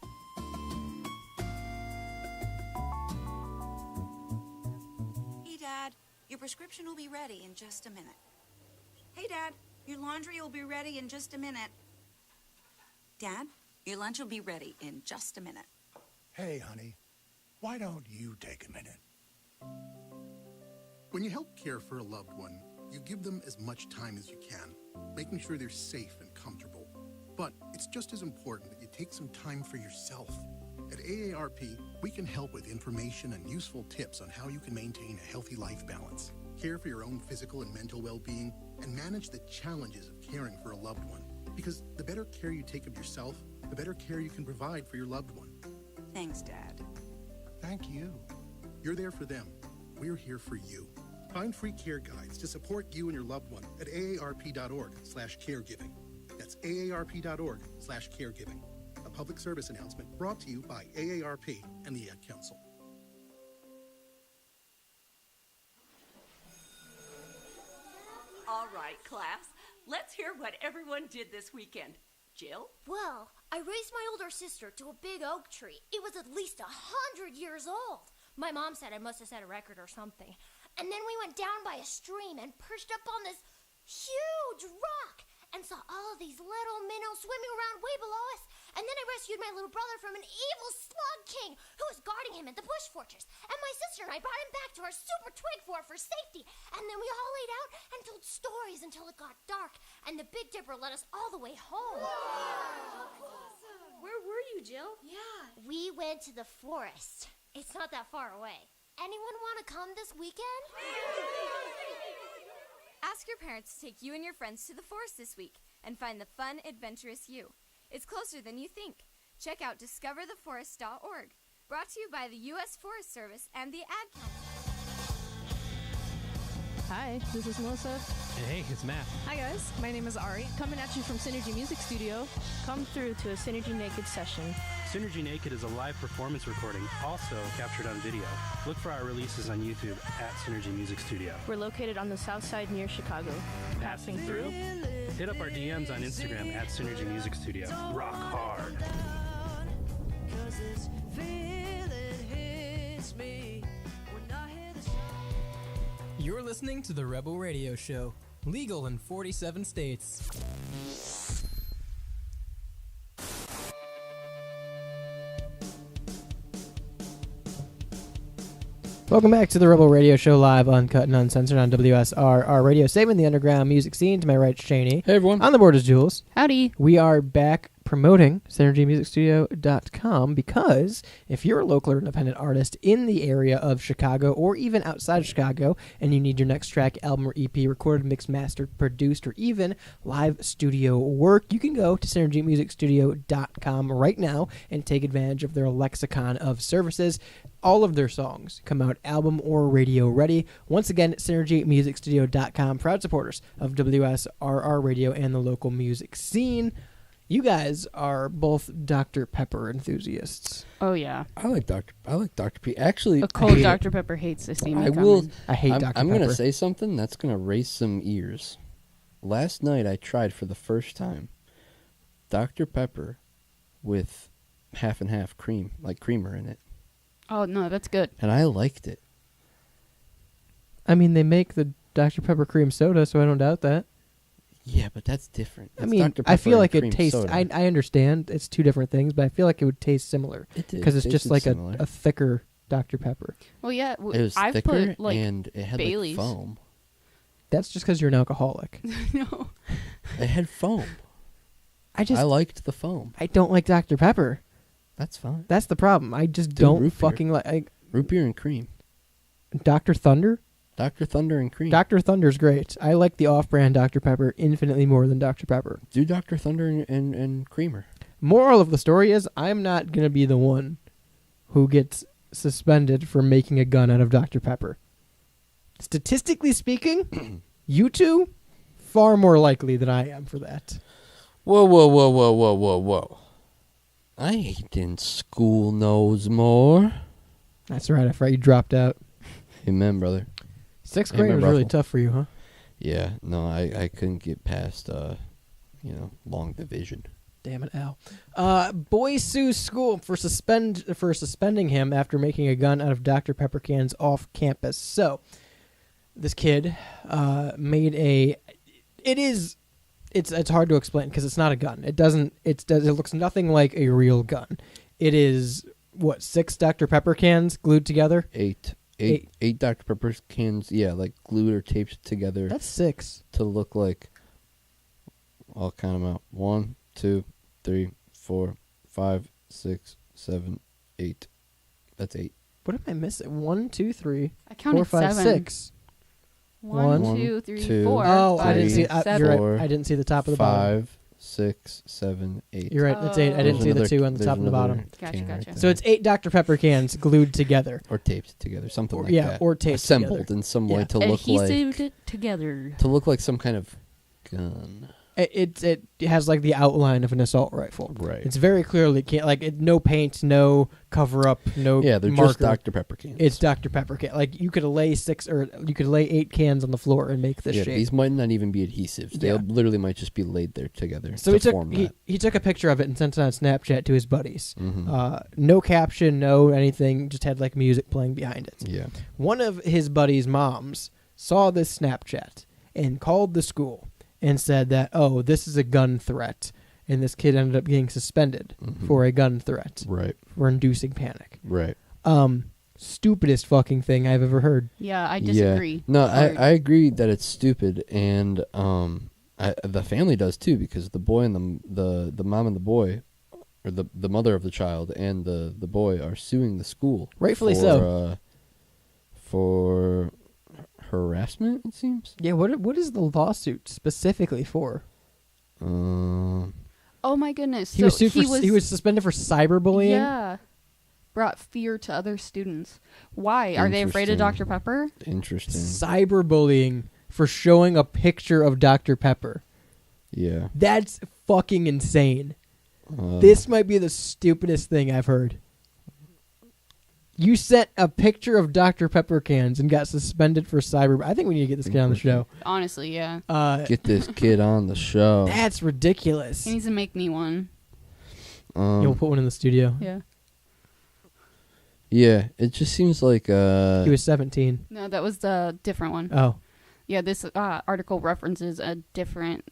Hey, Dad, your prescription will be ready in just a minute. Hey, Dad, your laundry will be ready in just a minute. Dad, your lunch will be ready in just a minute. Hey, honey. Why don't you take a minute? When you help care for a loved one, you give them as much time as you can, making sure they're safe and comfortable. But it's just as important that you take some time for yourself. At AARP, we can help with information and useful tips on how you can maintain a healthy life balance, care for your own physical and mental well-being, and manage the challenges of caring for a loved one. Because the better care you take of yourself, the better care you can provide for your loved one. Thanks, Dad. Thank you. You're there for them. We're here for you. Find free care guides to support you and your loved one at aarp.org/caregiving. That's aarp.org/caregiving. A public service announcement brought to you by AARP and the Ad Council. All right, class. Let's hear what everyone did this weekend. Jill? Well, I raised my older sister to a big oak tree. It was at least 100 years old. My mom said I must have set a record or something. And then we went down by a stream and perched up on this huge rock and saw all of these little minnows swimming around way below us. And then I rescued my little brother from an evil slug king who was guarding him at the bush fortress. And my sister and I brought him back to our super twig fort for safety. And then we all laid out and told stories until it got dark. And the Big Dipper led us all the way home. Awesome. Where were you, Jill? Yeah. We went to the forest. It's not that far away. Anyone want to come this weekend? Ask your parents to take you and your friends to the forest this week and find the fun, adventurous you. It's closer than you think. Check out discovertheforest.org. Brought to you by the U.S. Forest Service and the Ad Council. Hi, this is Melissa. Hey, it's Matt. Hi guys, my name is Ari. Coming at you from Synergy Music Studio. Come through to a Synergy Naked session. Synergy Naked is a live performance recording, also captured on video. Look for our releases on YouTube at Synergy Music Studio. We're located on the south side near Chicago. Passing through. Hit up our DMs on Instagram at Synergy Music Studio. Rock hard. You're listening to the Rebel Radio Show, legal in 47 states. Welcome back to the Rebel Radio Show, live, uncut, and uncensored on WSRR Radio, saving the underground music scene. To my right, Cheney. Hey, everyone. On the board is Jules. Howdy. We are back promoting SynergyMusicStudio.com because if you're a local or independent artist in the area of Chicago or even outside of Chicago and you need your next track, album, or EP recorded, mixed, mastered, produced, or even live studio work, you can go to SynergyMusicStudio.com right now and take advantage of their lexicon of services. All of their songs come out album or radio ready. Once again, SynergyMusicStudio.com, proud supporters of WSRR Radio and the local music scene. You guys are both Dr. Pepper enthusiasts. Oh yeah, I like Dr. P. Actually, a cold Dr. Pepper hates to see me coming. I hate Dr. Pepper. I'm gonna say something that's gonna raise some ears. Last night I tried for the first time Dr. Pepper with half and half cream, like creamer in it. Oh no, that's good. And I liked it. I mean, they make the Dr. Pepper cream soda, so I don't doubt that. Yeah, but that's different. I mean, I feel like it tastes... I understand it's two different things, but I feel like it would taste similar. Because it's just like a thicker Dr. Pepper. Well, yeah. It was I've thicker put, like, and it had Baileys. like foam. That's just because you're an alcoholic. No. It had foam. I liked the foam. I don't like Dr. Pepper. That's fine. That's the problem. I just don't fucking like... Root beer and cream. Dr. Thunder? Dr. Thunder and cream. Dr. Thunder's great. I like the off-brand Dr. Pepper infinitely more than Dr. Pepper. Do Dr. Thunder and creamer. Moral of the story is I'm not going to be the one who gets suspended for making a gun out of Dr. Pepper. Statistically speaking, you two, far more likely than I am for that. Whoa. I ain't in school knows more. That's right. I forgot you dropped out. Amen, brother. 6th grade was really tough for you, huh? Yeah. No, I couldn't get past, long division. Damn it, Al. Boy sues school for suspending him after making a gun out of Dr. Pepper cans off campus. So, this kid made a... It's hard to explain because it's not a gun. It looks nothing like a real gun. It is, 6 Dr. Pepper cans glued together? 8 Dr. Pepper cans, like glued or taped together. That's 6. To look like, I'll count them out. 1, 2, 3, 4, 5, 6, 7, 8. That's 8. What am I missing? 1, 2, 3, I counted 4, 5, 7. 6. 1, 2, 3, 4. Oh, 5, I didn't see. 7. You're right. I didn't see the top of the bottom. 5, 6, 7, 8. You're right. That's 8. I didn't see the 2 on the top and the bottom. Gotcha. Right, so it's 8 Dr. Pepper cans glued together, or taped together, something like that. Or taped assembled together. in some way to look Adhesived like it together. to look like some kind of gun. It has like the outline of an assault rifle. Right. It's very clearly no paint, no cover up, no they're marker. just Dr. Pepper cans. It's Dr. Pepper can. Like you could lay 8 cans on the floor and make this shape. These might not even be adhesives. They literally might just be laid there together. So he took a picture of it and sent it on Snapchat to his buddies. Mm-hmm. No caption, no anything. Just had like music playing behind it. Yeah. One of his buddies' moms saw this Snapchat and called the school and said that, this is a gun threat. And this kid ended up getting suspended for a gun threat. Right. For inducing panic. Right. Stupidest fucking thing I've ever heard. Yeah, I disagree. Yeah. No, I agree that it's stupid, and the family does too, because the boy and the mom and the boy, or the mother of the child and the boy are suing the school. Rightfully so. For harassment, it seems. Yeah, what is the lawsuit specifically for? Oh my goodness! He was suspended for cyberbullying. Yeah. brought fear to other students. Why? Are they afraid of Dr. Pepper? Interesting. Cyberbullying for showing a picture of Dr. Pepper. Yeah. That's fucking insane. This might be the stupidest thing I've heard. You sent a picture of Dr. Pepper cans and got suspended for cyber. I think we need to get this kid on the show. Honestly, yeah. Get this kid on the show. That's ridiculous. He needs to make me one. You'll put one in the studio. Yeah. Yeah, it just seems like... He was 17. No, that was the different one. Oh. Yeah, this article references a different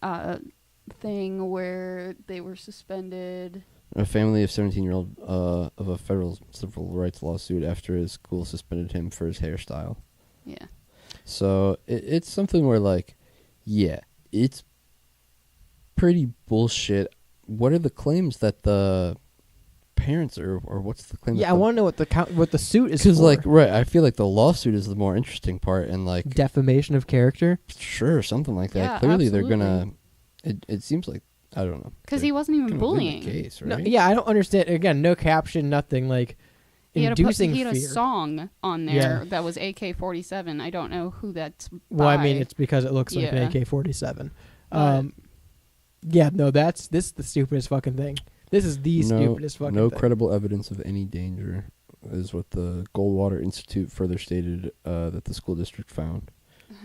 thing where they were suspended. A family of 17-year-old of a federal civil rights lawsuit after his school suspended him for his hairstyle. Yeah. So it's something where, like, yeah, it's pretty bullshit. What are the claims that the parents or what's the claim? Yeah, I want to know what the suit is for. Because, like, right, I feel like the lawsuit is the more interesting part, and like defamation of character. Sure, something like that. Yeah, Clearly, absolutely. they're gonna. It seems like I don't know. Because he wasn't even Gonna win the bullying. case, No, right? yeah, I don't understand. Again, no caption, nothing. Like He had, inducing he had a fear. song on there Yeah. that was AK-47. I don't know who that's Well, I mean, by. it's because it looks like an Yeah. AK-47. Yeah, no, this is the stupidest fucking thing. This is the stupidest fucking No thing. credible evidence of any danger is what the Goldwater Institute further stated that the school district found.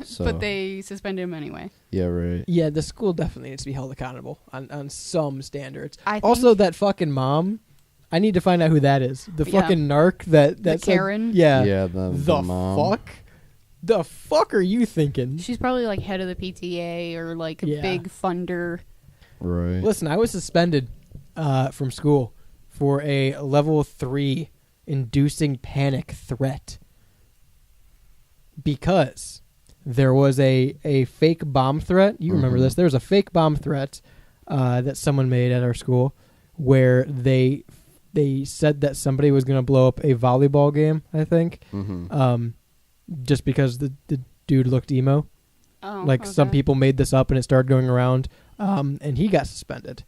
So, But they suspended him anyway. yeah, right. Yeah, the school definitely needs to be held accountable on some standards. I Also, that fucking mom, I need to find out who that is. The Yeah. fucking narc that The said- Karen? Yeah. Yeah, the mom. fuck? The fuck are you thinking? She's probably like head of the PTA or like a Yeah. big funder. Right. Listen, I was suspended from school for a level 3 inducing panic threat because there was a fake bomb threat. You remember this? There was a fake bomb threat that someone made at our school where they said that somebody was going to blow up a volleyball game, I think, just because the dude looked emo. Oh, Like some okay. people made this up and it started going around, and he got suspended.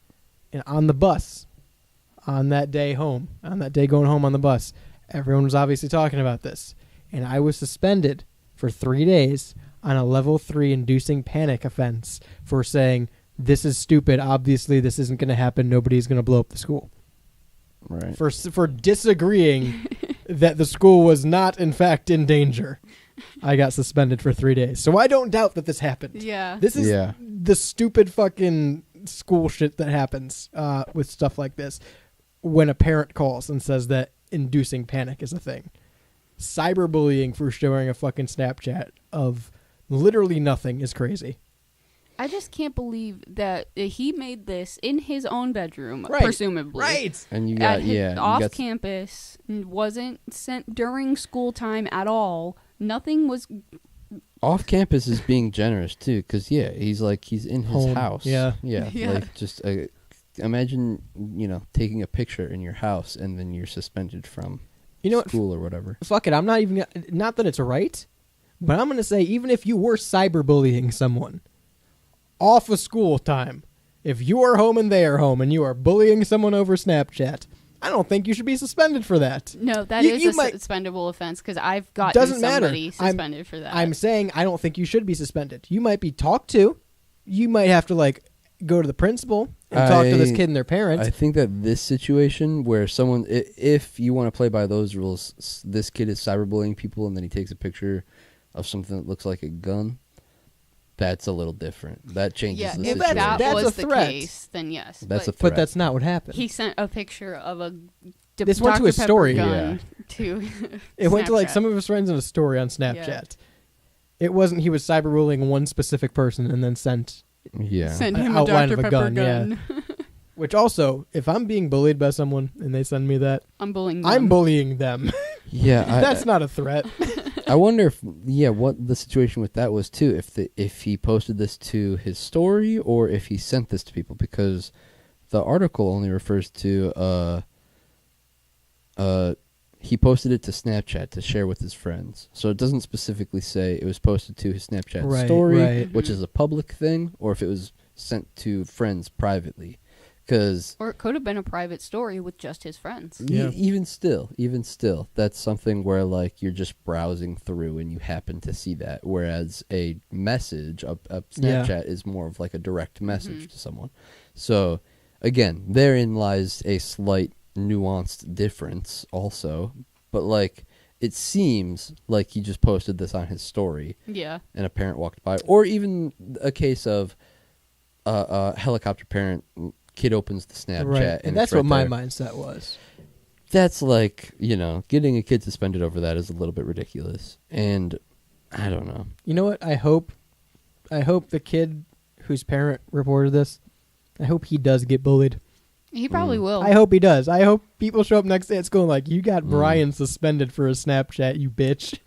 And on the bus, on that day going home on the bus, everyone was obviously talking about this. And I was suspended for 3 days on a level 3 inducing panic offense for saying, this is stupid. Obviously, this isn't going to happen. Nobody's going to blow up the school. Right. For disagreeing that the school was not, in fact, in danger. I got suspended for 3 days. So I don't doubt that this happened. Yeah. This is Yeah. the stupid fucking school shit that happens with stuff like this when a parent calls and says that inducing panic is a thing. Cyberbullying for showing a fucking Snapchat of literally nothing is crazy. I just can't believe that he made this in his own bedroom, Right. presumably. Right. And you got At his- yeah, you off got campus, wasn't sent during school time at all. Nothing was. off campus is being generous too, because he's in his Home, house. yeah. Yeah. Like just imagine taking a picture in your house and then you're suspended from school or whatever. Fuck it. I'm not even not that it's right, but I'm going to say even if you were cyberbullying someone off of school time, if you are home and they are home and you are bullying someone over Snapchat, I don't think you should be suspended for that. No, that You- is you a might- suspendable offense because I've gotten Doesn't matter. somebody suspended for that. I'm saying I don't think you should be suspended. You might be talked to. You might have to go to the principal and talk to this kid and their parents. I think that this situation where someone, if you want to play by those rules, this kid is cyberbullying people and then he takes a picture of something that looks like a gun. That's a little different. That changes yeah, the if situation. that was a the threat. case, then yes. That's but a threat. But that's not what happened. he sent a picture of a This went to Dr. his Pepper story. gun to It went to Snapchat. some of his friends in a story on Snapchat. It wasn't he was cyberbullying one specific person and then sent Send an him a outline Dr. of a Pepper gun. gun. Yeah. Which also, if I'm being bullied by someone and they send me that, I'm bullying I'm them. bullying them. Yeah, That's not a threat. I wonder if what the situation with that was too. If he posted this to his story or if he sent this to people, because the article only refers to he posted it to Snapchat to share with his friends. So it doesn't specifically say it was posted to his Snapchat Right, story, right. which is a public thing, or if it was sent to friends privately. Because Or it could have been a private story with just his friends. even still, that's something where like you're just browsing through and you happen to see that. Whereas a message, a Snapchat, is more of like a direct message to someone. So again, therein lies a slight nuanced difference also. But like, it seems like he just posted this on his story. Yeah. And a parent walked by, or even a case of a helicopter parent. Kid opens the Snapchat, Right. and that's it's right what my there. mindset was. That's like, getting a kid suspended over that is a little bit ridiculous. And I don't know. You know what? I hope the kid whose parent reported this, I hope he does get bullied. He probably will. I hope he does. I hope people show up next day at school and like, you got Brian suspended for a Snapchat, you bitch.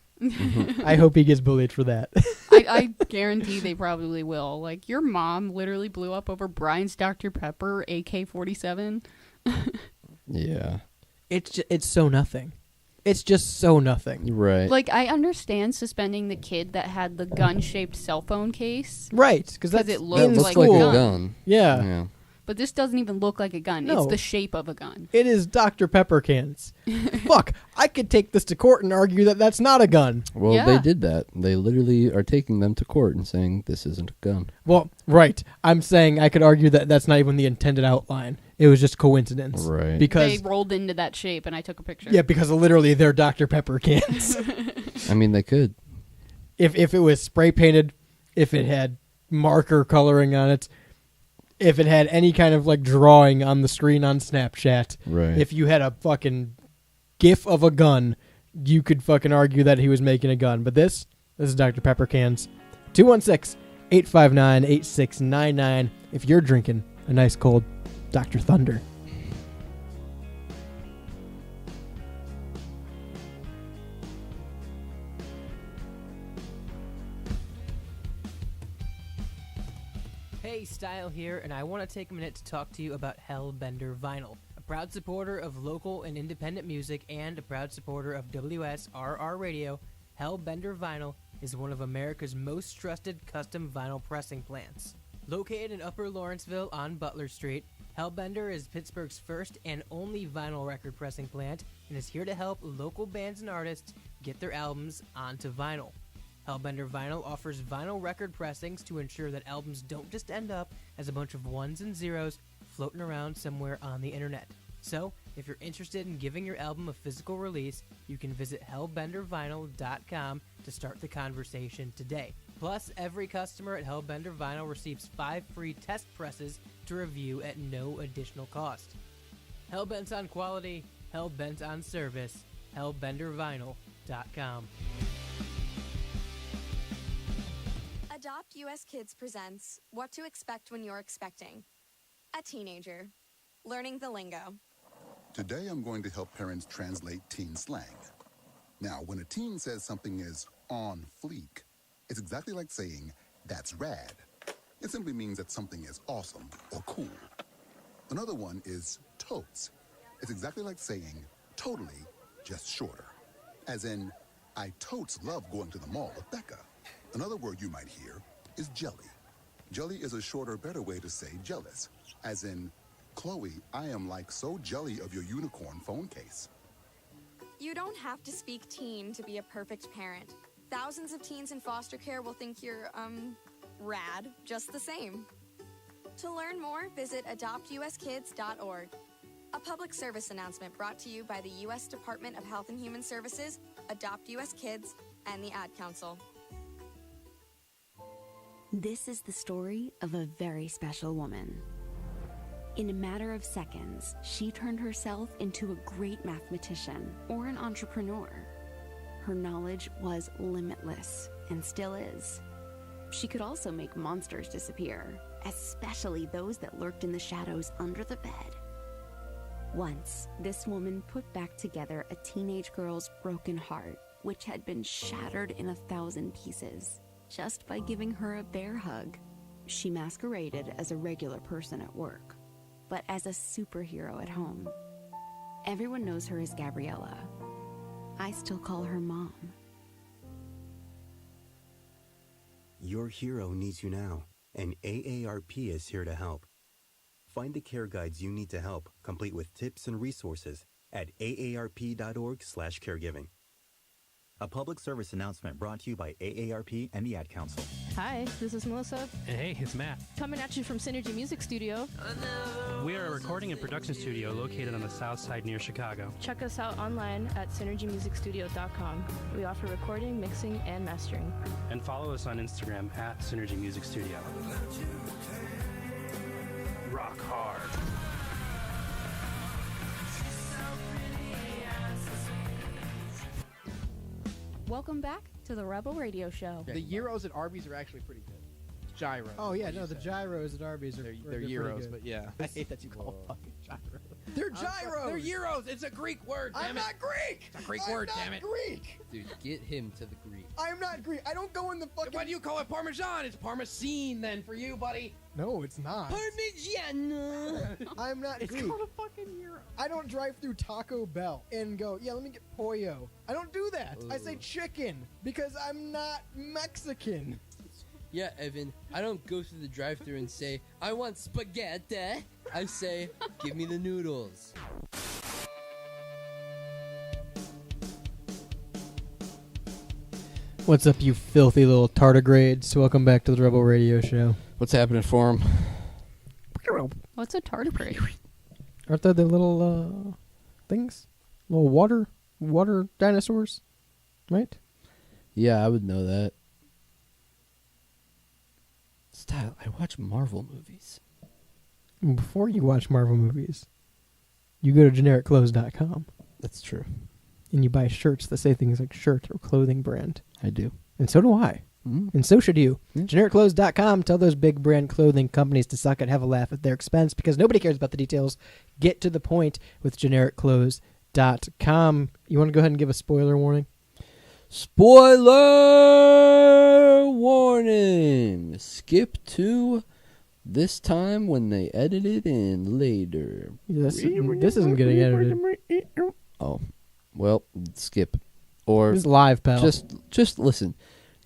I hope he gets bullied for that. I guarantee they probably will. Like, your mom literally blew up over Brian's Dr. Pepper AK-47. Yeah. It's so nothing. It's just so nothing. Right. Like, I understand suspending the kid that had the gun-shaped cell phone case. Right, because it looked looks like a a gun. Yeah. But this doesn't even look like a gun. No. It's the shape of a gun. It is Dr. Pepper cans. Fuck, I could take this to court and argue that that's not a gun. Well, they did that. They literally are taking them to court and saying this isn't a gun. Well, right. I'm saying I could argue that that's not even the intended outline. It was just coincidence. Right. Because they rolled into that shape, and I took a picture. yeah, because literally they're Dr. Pepper cans. I mean, they could. If it was spray painted, if it had marker coloring on it, if it had any kind of like drawing on the screen on Snapchat, Right. if you had a fucking GIF of a gun, you could fucking argue that he was making a gun. But this is Dr. Pepper cans. 216-859-8699 if you're drinking a nice cold Dr. Thunder. Hey, Style here, and I want to take a minute to talk to you about Hellbender Vinyl, a proud supporter of local and independent music and a proud supporter of WSRR Radio. Hellbender Vinyl is one of America's most trusted custom vinyl pressing plants. Located in Upper Lawrenceville on Butler Street, Hellbender is Pittsburgh's first and only vinyl record pressing plant and is here to help local bands and artists get their albums onto vinyl. Hellbender Vinyl offers vinyl record pressings to ensure that albums don't just end up as a bunch of ones and zeros floating around somewhere on the internet. So, if you're interested in giving your album a physical release, you can visit hellbendervinyl.com to start the conversation today. Plus, every customer at Hellbender Vinyl receives 5 free test presses to review at no additional cost. Hellbent on quality, hellbent on service, hellbendervinyl.com. Adopt US Kids presents What to Expect When You're Expecting. A teenager. Learning the lingo. Today I'm going to help parents translate teen slang. Now, when a teen says something is on fleek, it's exactly like saying, that's rad. It simply means that something is awesome or cool. Another one is totes. It's exactly like saying, totally, just shorter. As in, I totes love going to the mall with Becca. Another word you might hear is jelly. Jelly is a shorter, better way to say jealous. As in, Chloe, I am like so jelly of your unicorn phone case. You don't have to speak teen to be a perfect parent. Thousands of teens in foster care will think you're, rad, just the same. To learn more, visit adoptuskids.org. A public service announcement brought to you by the U.S. Department of Health and Human Services, Adopt U.S. Kids, and the Ad Council. This is the story of a very special woman. In a matter of seconds, she turned herself into a great mathematician or an entrepreneur. Her knowledge was limitless and still is. She could also make monsters disappear, especially those that lurked in the shadows under the bed. Once, this woman put back together a teenage girl's broken heart, which had been shattered in 1,000 pieces, just by giving her a bear hug. She masqueraded as a regular person at work, but as a superhero at home. Everyone knows her as Gabriella. I still call her Mom. Your hero needs you now, and AARP is here to help. Find the care guides you need to help, complete with tips and resources at aarp.org/caregiving. A public service announcement brought to you by AARP and the Ad Council. Hi, this is Melissa. And hey, it's Matt. Coming at you from Synergy Music Studio. We are a recording and production studio located on the south side near Chicago. Check us out online at synergymusicstudio.com. We offer recording, mixing, and mastering. And follow us on Instagram at Synergy Music Studio. Rock hard. Welcome back to the Rebel Radio Show. The gyros at Arby's are actually pretty good. Gyros. Oh yeah, no, the gyros at Arby's are They're pretty gyros, good. but yeah. I hate that you call them fucking gyros. They're gyros. They're gyros. It's a Greek word. Damn I'm it. not Greek. It's a Greek I'm word. not Damn it. Greek. Dude, get him to the Greek. I'm not Greek. I don't go in the fucking. Why do you call it Parmesan? It's Parmesan then for you, buddy. No, it's not. Parmigiano. I'm not It's Greek. called a fucking gyro. I don't drive through Taco Bell and go, yeah, let me get pollo. I don't do that. I say Ooh. chicken because I'm not Mexican. Yeah, Evan, I don't go through the drive-thru and say, I want spaghetti. I say, give me the noodles. What's up, you filthy little tardigrades? Welcome back to the Rebel Radio Show. What's happening for him? What's a tardigrade? Aren't they the little things? Little water dinosaurs, right? Yeah, I would know that. Style, I watch Marvel movies. Before you watch Marvel movies, you go to genericclothes.com. That's true. And you buy shirts that say things like shirt or clothing brand. I do. And so do I. Mm. And so should you. Mm. Genericclothes.com. Tell those big brand clothing companies to suck it, have a laugh at their expense, because nobody cares about the details. Get to the point with genericclothes.com. You want to go ahead and give a spoiler warning? Spoiler warning! Skip to this time when they edit it in later. This isn't getting edited. Oh, well, skip. Or It's live, pal. Just listen.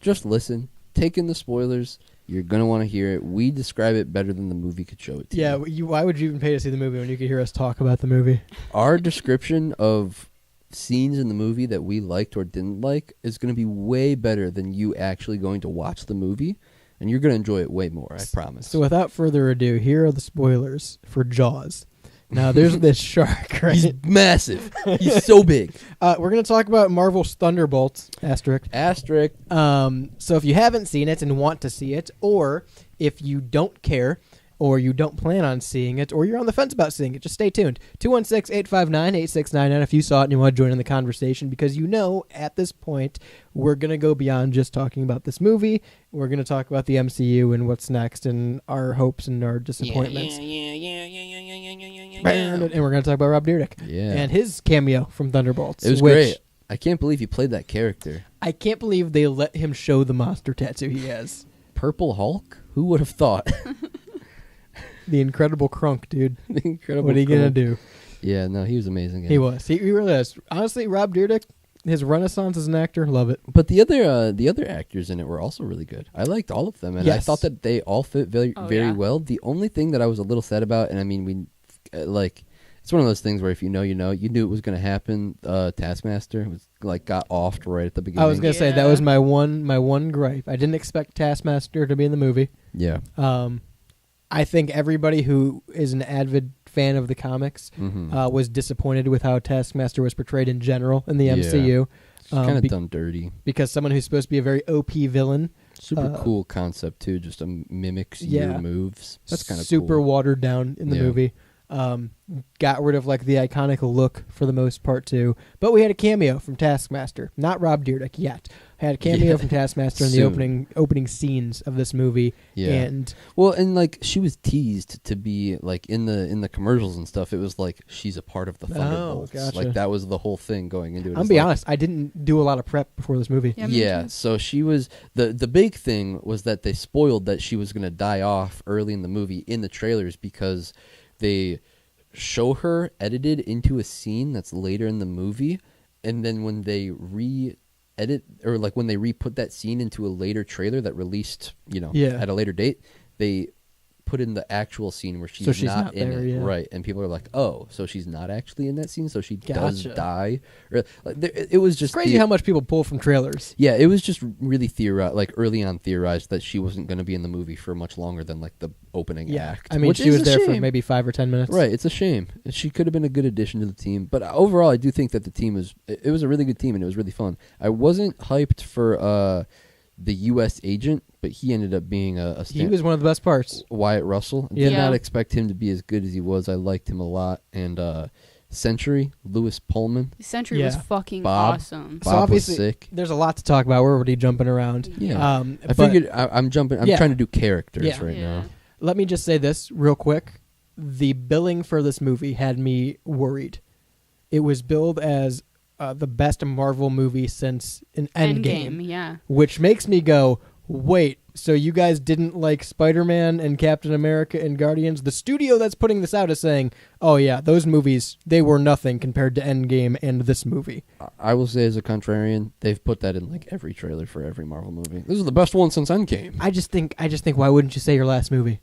Just listen. Take in the spoilers. You're going to want to hear it. We describe it better than the movie could show it to you. Yeah, why would you even pay to see the movie when you could hear us talk about the movie? Our description of scenes in the movie that we liked or didn't like is going to be way better than you actually going to watch the movie, and you're going to enjoy it way more, I promise. So without further ado, here are the spoilers for Jaws. Now, there's this shark, right? He's massive. He's so big. We're going to talk about Marvel's Thunderbolts, asterisk. Asterisk. So if you haven't seen it and want to see it, or if you don't care, or you don't plan on seeing it, or you're on the fence about seeing it, just stay tuned. 216-859-8699 if you saw it and you want to join in the conversation, because you know at this point we're going to go beyond just talking about this movie. We're going to talk about the MCU and what's next and our hopes and our disappointments. And we're going to talk about Rob Dyrdek and his cameo from Thunderbolts. It was great. I can't believe he played that character. I can't believe they let him show the monster tattoo he has. Purple Hulk? Who would have thought? The Incredible Crunk, dude. The Incredible What are you going to Crunk. do? Yeah, no, he was amazing. He was. He really is. Honestly, Rob Dyrdek, his renaissance as an actor, love it. But the other actors in it were also really good. I liked all of them, and I thought that they all fit very well. The only thing that I was a little sad about, and I mean, it's one of those things where if you know, you know. You knew it was going to happen. Taskmaster was got offed right at the beginning. I was going to say that was my one gripe. I didn't expect Taskmaster to be in the movie. Yeah. I think everybody who is an avid fan of the comics was disappointed with how Taskmaster was portrayed in general in the MCU. Kind of done dirty. Because someone who's supposed to be a very OP villain. Super cool concept, too. Just mimics your moves. That's kind of super cool. watered down in the movie. Got rid of the iconic look for the most part, too. But we had a cameo from Taskmaster. Not Rob Dyrdek yet. Had a cameo from Taskmaster in the opening scenes of this movie. Yeah. And she was teased to be in the commercials and stuff. It was like she's a part of the Thunderbolts. Gotcha. That was the whole thing going into it. I'll be honest, I didn't do a lot of prep before this movie. Yeah, so she was the big thing was that they spoiled that she was going to die off early in the movie in the trailers because they show her edited into a scene that's later in the movie, and then when they re-edit or when they re-put that scene into a later trailer that released, at a later date, they put in the actual scene where she's, So she's not not in there, it, yeah. right? And people are like, "Oh, so she's not actually in that scene, so she does Gotcha. die." Or, like, it was just It's crazy how much people pull from trailers. Yeah, it was just really like early on theorized that she wasn't going to be in the movie for much longer than like the opening Yeah, act. I mean, which she is was a there for shame. maybe 5 or 10 minutes. Right, it's a shame. She could have been a good addition to the team, but overall, I do think that the team was a really good team and it was really fun. I wasn't hyped for the U.S. agent, but he ended up being He was one of the best parts. Wyatt Russell. Yeah. Did not expect him to be as good as he was. I liked him a lot. And Century, Lewis Pullman. Century was fucking Bob. awesome. So Bob obviously, was sick. there's a lot to talk about. We're already jumping around. Yeah. I but- figured I'm jumping. I'm Yeah. trying to do characters Yeah. right now. Let me just say this real quick. The billing for this movie had me worried. It was billed as the best Marvel movie since an Endgame. Yeah. Which makes me go, wait, so you guys didn't like Spider-Man and Captain America and Guardians? The studio that's putting this out is saying, oh yeah, those movies, they were nothing compared to Endgame and this movie. I will say, as a contrarian, they've put that in like every trailer for every Marvel movie. This is the best one since Endgame. I just think, why wouldn't you say your last movie?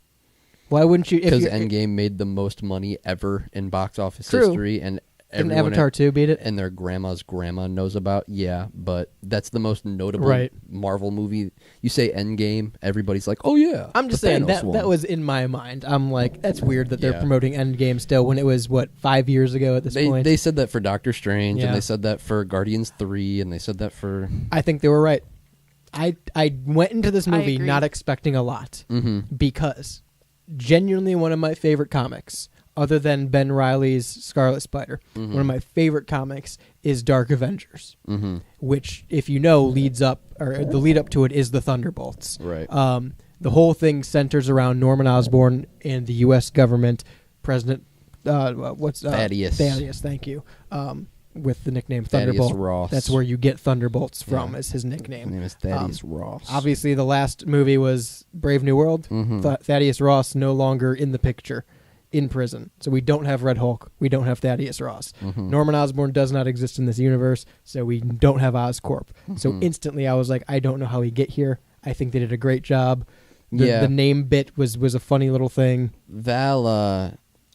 Why wouldn't you? Because Endgame made the most money ever in box office True. history, and Didn't everyone Avatar 2 beat it? And their grandma's grandma knows about. Yeah, but that's the most notable Right. Marvel movie. You say Endgame, everybody's like, "Oh yeah." I'm just the saying Thanos that one. was in my mind. I'm like, that's weird that they're Yeah. promoting Endgame still when it was, 5 years ago at this point? They said that for Doctor Strange, Yeah. and they said that for Guardians 3, and they said that for. I think they were right. I went into this I movie agree. not expecting a lot Mhm. because genuinely one of my favorite comics, other than Ben Reilly's Scarlet Spider, Mhm. one of my favorite comics is Dark Avengers, Mhm. which, if you know, leads up, or the lead up to it is the Thunderbolts. Right. The whole thing centers around Norman Osborn and the U.S. government, President Thaddeus. Thaddeus, thank you. With the nickname Thaddeus Thunderbolt. Ross. That's where you get Thunderbolts from, Yeah. as his nickname. His name is Thaddeus Ross. Obviously, the last movie was Brave New World. Mhm. Thaddeus Ross no longer in the picture, in prison. So we don't have Red Hulk. We don't have Thaddeus Ross. Mhm. Norman Osborn does not exist in this universe, so we don't have Oscorp. So Mhm. instantly I was like, I don't know how he get here. I think they did a great job. Yeah. The name bit was a funny little thing.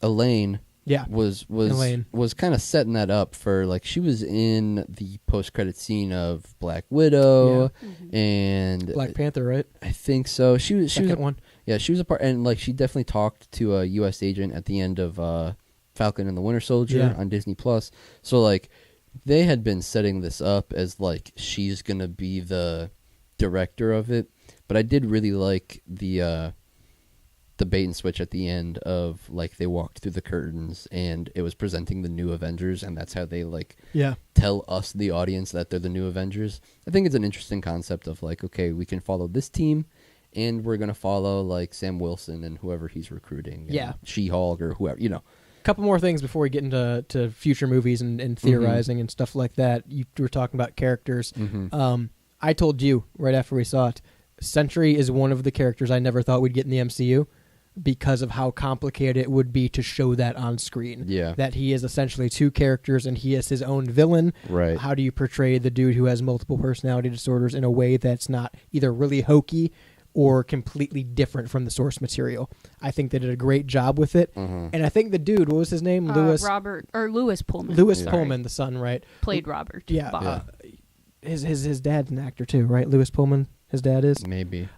Elaine. Yeah. Elaine. was kind of setting that up for, like, she was in the post-credit scene of Black Widow and Black Panther, right? I think so. She was Second one. Yeah, she was a part, and like she definitely talked to a U.S. agent at the end of Falcon and the Winter Soldier Yeah. on Disney Plus. So like they had been setting this up as like she's gonna be the director of it, but I did really like the bait and switch at the end of, like, they walked through the curtains and it was presenting the new Avengers, and that's how they like tell us, the audience, that they're the new Avengers. I think it's an interesting concept of like, okay, we can follow this team and we're gonna follow like Sam Wilson and whoever he's recruiting, and Yeah. She-Hulk or whoever, you know. Couple more things before we get into future movies and theorizing and stuff like that. You were talking about characters. Mhm. I told you right after we saw it, Sentry is one of the characters I never thought we'd get in the MCU because of how complicated it would be to show that on screen. Yeah. That he is essentially two characters and he is his own villain. Right. How do you portray the dude who has multiple personality disorders in a way that's not either really hokey or completely different from the source material? I think they did a great job with it. Mhm. And I think the dude, what was his name? Lewis Pullman. Lewis Sorry. Pullman, the son, right? Played Robert. Yeah. His dad's an actor too, right? Lewis Pullman, his dad is? Maybe.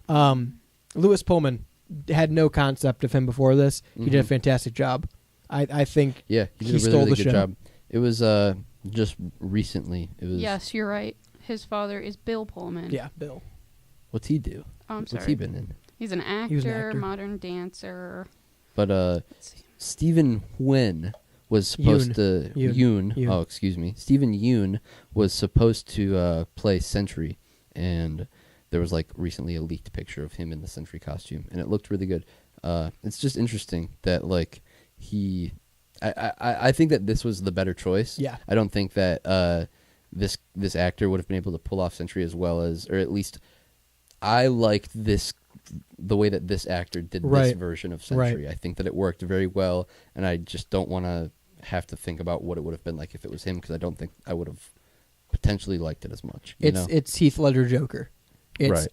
Lewis Pullman had no concept of him before this. He did a Mhm. fantastic job. I think Yeah, he did a stole really, really the good show. job. It was just recently. It was Yes, you're right. His father is Bill Pullman. Yeah, Bill. What's he do? Oh, I'm What's sorry. he been in? He's an actor, He was an actor. modern dancer. But Stephen Yeun was supposed to Yeun. Oh, excuse me. Stephen Yeun was supposed to play Sentry, and there was like recently a leaked picture of him in the Sentry costume, and it looked really good. It's just interesting that like he. I think that this was the better choice. Yeah. I don't think that this actor would have been able to pull off Sentry as well as, or at least I liked the way that this actor did this Right. version of Sentry. Right. I think that it worked very well, and I just don't want to have to think about what it would have been like if it was him, because I don't think I would have potentially liked it as much. You know? It's Heath Ledger Joker. It's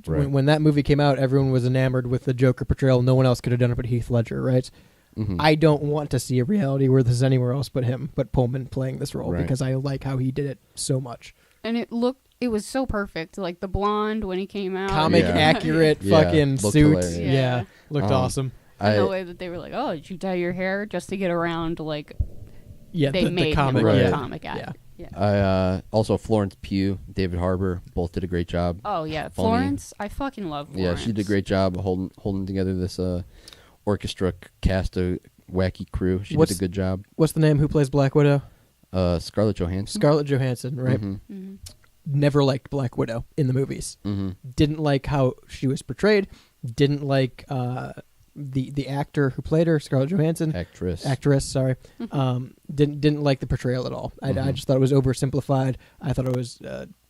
Right. When that movie came out, everyone was enamored with the Joker portrayal. No one else could have done it but Heath Ledger, right? Mhm. I don't want to see a reality where this is anywhere else but him, but Pullman playing this role Right. because I like how he did it so much. And it was so perfect. Like the blonde when he came out. Comic accurate fucking looked suit. hilarious. Yeah. Looked awesome. And the way that they were like, oh, did you dye your hair just to get around? Like, Yeah, they the made comic, him look yeah. comic at. Yeah. I also Florence Pugh, David Harbour, both did a great job. Oh yeah, Funny. Florence. I fucking love Florence. Yeah, she did a great job holding together this orchestra cast of wacky crew. She did a good job. What's the name? Who plays Black Widow? Scarlett Johansson. Scarlett Johansson, right? Mhm. Never liked Black Widow in the movies. Mhm. Didn't like how she was portrayed. Didn't like the actor who played her, Scarlett Johansson. Actress, sorry. Didn't like the portrayal at all. I just thought it was oversimplified. I thought it was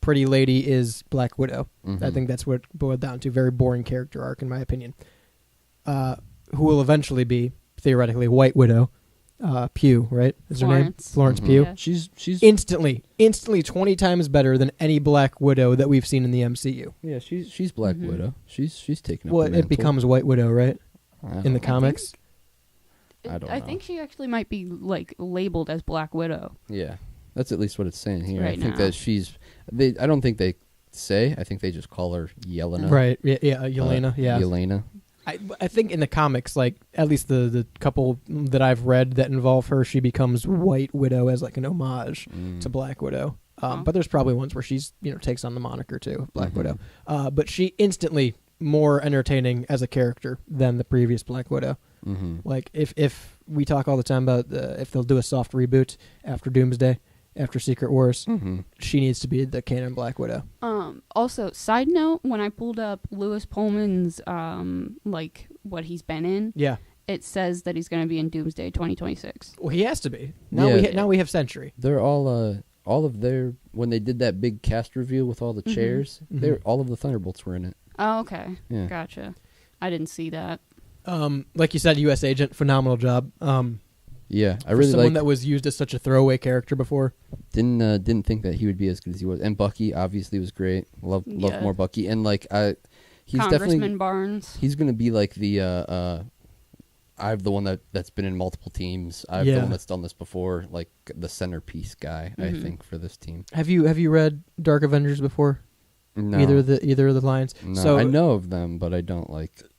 Pretty Lady is Black Widow. I think that's what it boiled down to. Very boring character arc, in my opinion. Who will eventually be, theoretically, White Widow. Pugh, right? Is her name? Florence Pugh. Yeah. She's instantly 20 times better than any Black Widow that we've seen in the MCU. Yeah, she's Black Widow. She's taking up Well, the it mantle. becomes White Widow, right? In the I comics. I don't know. I think she actually might be like labeled as Black Widow. Yeah, that's at least what it's saying here. Right I think now. that I don't think they say. I think they just call her Yelena. Right. Yeah, Yelena. Yeah. Yelena. I think in the comics, like at least the couple that I've read that involve her, she becomes White Widow as like an homage to Black Widow. But there's probably ones where she's takes on the moniker too, Black Widow. But she instantly more entertaining as a character than the previous Black Widow. Like if we talk all the time about if they'll do a soft reboot after Doomsday, after Secret Wars, she needs to be the canon Black Widow. Also, side note, when I pulled up Lewis Pullman's like what he's been in, Yeah. it says that he's going to be in Doomsday 2026. Well, he has to be. Now we have Century. They're all of their when they did that big cast reveal with all the chairs. All of the Thunderbolts were in it. Oh, okay. Yeah. Gotcha. I didn't see that. Like you said, U.S. Agent, phenomenal job. Yeah, I for really someone like. that was used as such a throwaway character before. Didn't think that he would be as good as he was. And Bucky obviously was great. Love Yeah. more Bucky. And like he's Congressman definitely Barnes. He's gonna be like the I've the one that's been in multiple teams. I've the Yeah. one that's done this before, like the centerpiece guy, I think, for this team. Have you read Dark Avengers before? No. Either of the lines. No, So I know of them, but I don't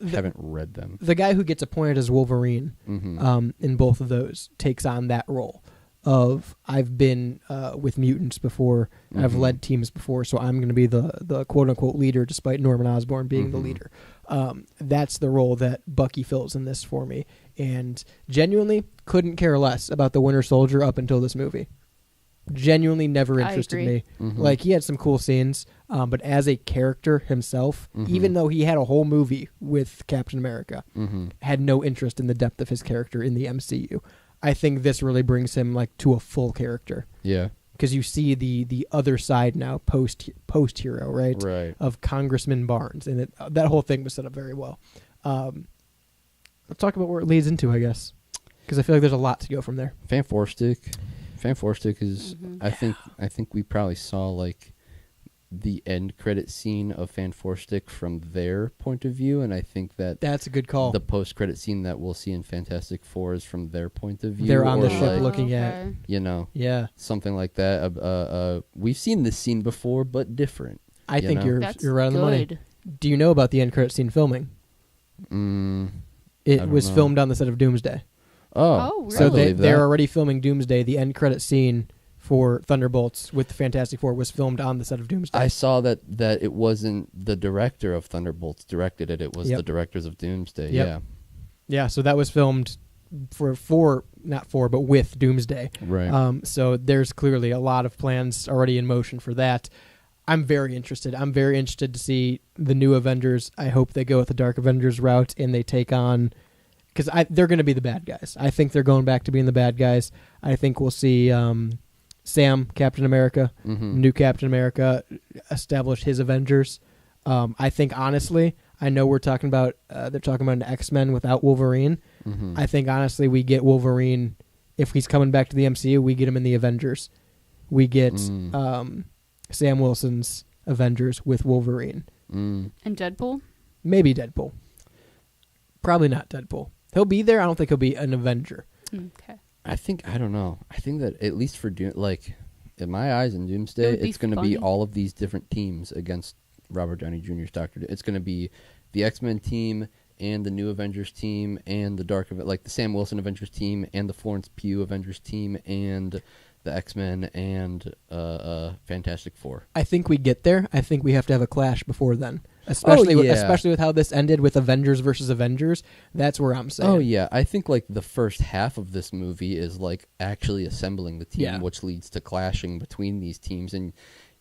haven't read them. the guy who gets appointed as Wolverine in both of those takes on that role of I've been with mutants before, I've led teams before, so I'm going to be the quote unquote leader, despite Norman Osborn being the leader. That's the role that Bucky fills in this for me, and genuinely couldn't care less about the Winter Soldier up until this movie. Genuinely never I interested agree. me. Like he had some cool scenes, but as a character himself, even though he had a whole movie with Captain America, had no interest in the depth of his character in the MCU. I think this really brings him like to a full character. Yeah. Because you see the other side now post hero, right? Right. Of Congressman Barnes, and that whole thing was set up very well. Let's talk about where it leads into, I guess, because I feel like there's a lot to go from there. Fan Four Stick is I think we probably saw like the end credit scene of Fan Four Stick from their point of view, and I think that's a good call. The post credit scene that we'll see in Fantastic Four is from their point of view. They're on or the ship like, looking at, yeah, something like that. We've seen this scene before, but different. I think you're That's right on the money. good. Do you know about the end credit scene filming? It was filmed on the set of Doomsday. Oh, so I believe they're that. already filming Doomsday. The end credit scene for Thunderbolts with the Fantastic Four was filmed on the set of Doomsday. I saw that it wasn't the director of Thunderbolts directed it. It was the directors of Doomsday. Yep. Yeah. Yeah, so that was filmed but with Doomsday. Right. So there's clearly a lot of plans already in motion for that. I'm very interested. I'm very interested to see the new Avengers. I hope they go with the Dark Avengers route and they take on... Because they're going to be the bad guys. I think they're going back to being the bad guys. I think we'll see Sam, Captain America, new Captain America, establish his Avengers. I think, honestly, I know we're talking about... they're talking about an X-Men without Wolverine. I think, honestly, we get Wolverine... If he's coming back to the MCU, we get him in the Avengers. We get... Sam Wilson's Avengers with Wolverine. And Deadpool? Maybe Deadpool. Probably not Deadpool. He'll be there. I don't think he'll be an Avenger. Okay. I don't know. I think that at least for in my eyes in Doomsday, It would be it's going to be funny. all of these different teams against Robert Downey Jr.'s Doctor. It's going to be the X-Men team and the New Avengers team and the the Sam Wilson Avengers team and the Florence Pugh Avengers team and the X-Men and Fantastic Four. I think we get there. I think we have to have a clash before then. Especially with how this ended with Avengers versus Avengers. That's where I'm saying. Oh yeah, I think like the first half of this movie is like actually assembling the team, which leads to clashing between these teams, and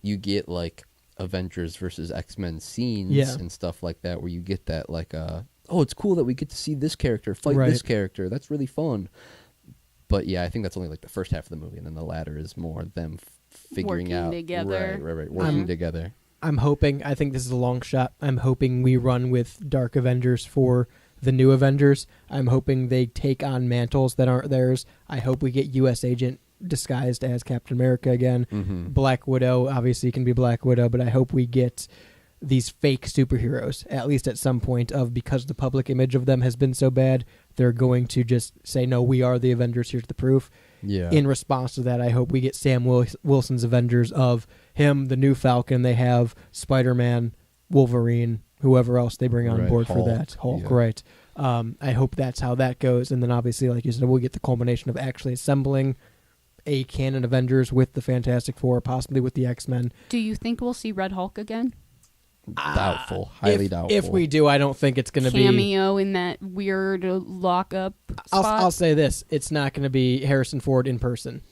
you get like Avengers versus X-Men scenes and stuff like that, where you get that like oh, it's cool that we get to see this character fight this character. That's really fun. But yeah, I think that's only like the first half of the movie, and then the latter is more them figuring Working out together. right, working together. I'm hoping, I think this is a long shot, I'm hoping we run with Dark Avengers for the New Avengers. I'm hoping they take on mantles that aren't theirs. I hope we get U.S. Agent disguised as Captain America again. Black Widow obviously can be Black Widow, but I hope we get these fake superheroes, at least at some point, because the public image of them has been so bad, they're going to just say, no, we are the Avengers, here's the proof. Yeah. In response to that, I hope we get Sam Wilson's Avengers of him, the new Falcon. They have Spider-Man, Wolverine, whoever else they bring on board for that. Hulk, right. I hope that's how that goes. And then obviously, like you said, we'll get the culmination of actually assembling a canon Avengers with the Fantastic Four, possibly with the X-Men. Do you think we'll see Red Hulk again? Doubtful. Highly doubtful. If we do, I don't think it's going to be... Cameo in that weird lockup spot? I'll say this. It's not going to be Harrison Ford in person.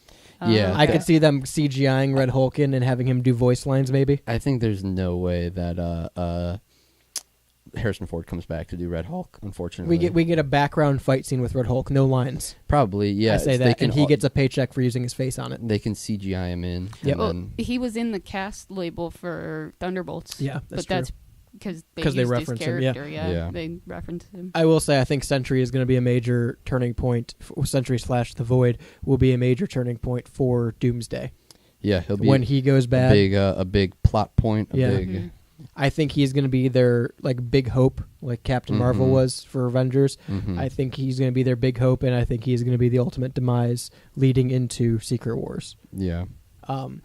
Yeah. I could see them CGIing Red Hulk in and having him do voice lines, maybe. I think there's no way that Harrison Ford comes back to do Red Hulk, unfortunately. We get a background fight scene with Red Hulk, no lines. Probably, yeah. I say that, and he gets a paycheck for using his face on it. They can CGI him in. Yep. Then, He was in the cast label for Thunderbolts. Yeah, that's but that's true. because they Because they used reference his him, character. yeah. Yeah. They referenced him. I will say I think Sentry is going to be a major turning point. Sentry / The Void will be a major turning point for Doomsday. yeah, he'll be When he goes bad. a big plot point. Big. I think he's going to be their like big hope, like Captain Marvel was for Avengers. I think he's going to be their big hope, and I think he's going to be the ultimate demise leading into Secret Wars. Yeah.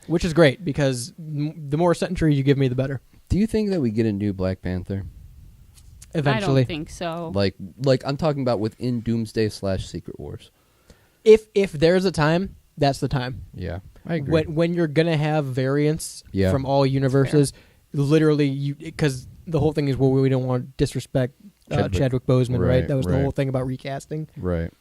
Which is great because the more Sentry you give me, the better. Do you think that we get a new Black Panther? Eventually, I don't think so. Like I'm talking about within Doomsday / Secret Wars. If there's a time, that's the time. Yeah, I agree. When you're gonna have variants Yeah. from all universes, literally, because the whole thing is, well, we don't want to disrespect Chadwick Boseman, right? That was the whole thing about recasting. Right.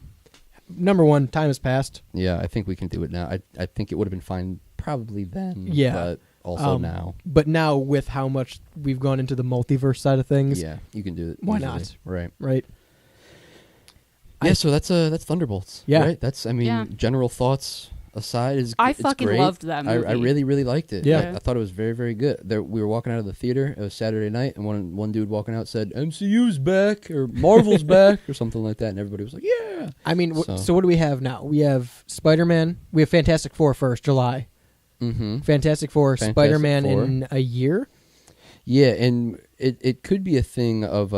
Number one, time has passed. Yeah, I think we can do it now. I think it would have been fine probably then. Yeah. But also now. But now, with how much we've gone into the multiverse side of things, Yeah, you can do it. why easily. not? Right. Right. Yeah, so that's Thunderbolts. Yeah. Right? That's general thoughts aside is I it's fucking great. loved that I movie. really, really liked it. Yeah. I thought it was very, very good. We were walking out of the theater. It was Saturday night, and one dude walking out said, "MCU's back," or "Marvel's back," or something like that, and everybody was like, "Yeah." I mean, so what do we have now? We have Spider-Man. We have Fantastic Four first, July. Mm-hmm. Fantastic Four, Spider-Man Four. in a year. Yeah, and it could be a thing of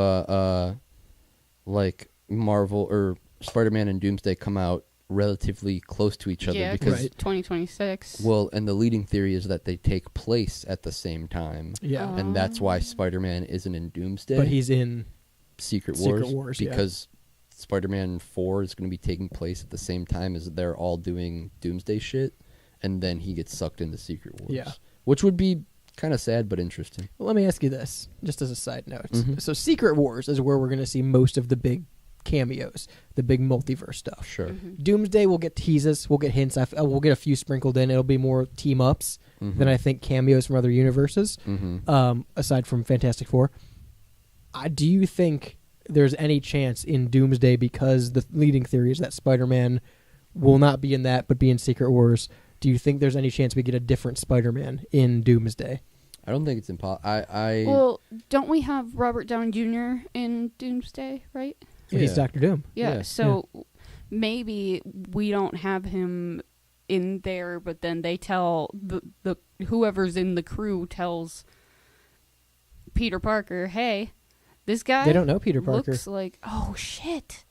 like Marvel or Spider-Man and Doomsday come out relatively close to each other Yeah, because 2026. well, and the leading theory is that they take place at the same time. Yeah. And that's why Spider-Man isn't in Doomsday. But he's in Secret Secret Wars, Wars, yeah. because Spider-Man 4 is going to be taking place at the same time as they're all doing Doomsday shit, and then he gets sucked into Secret Wars. Yeah. Which would be kind of sad but interesting. Well, let me ask you this, just as a side note. Mhm. So Secret Wars is where we're going to see most of the big cameos, the big multiverse stuff. Sure. Doomsday, we'll get teases, we'll get hints, we'll get a few sprinkled in. It'll be more team-ups than I think cameos from other universes, aside from Fantastic Four. Do you think there's any chance in Doomsday, because the leading theory is that Spider-Man will not be in that but be in Secret Wars, do you think there's any chance we get a different Spider-Man in Doomsday? I don't think it's impossible. Well, don't we have Robert Downey Jr. in Doomsday, right? Yeah. He's Dr. Doom. Yeah, so maybe we don't have him in there, but then they tell the whoever's in the crew tells Peter Parker, hey, this guy They don't know Peter Parker. looks like, oh shit,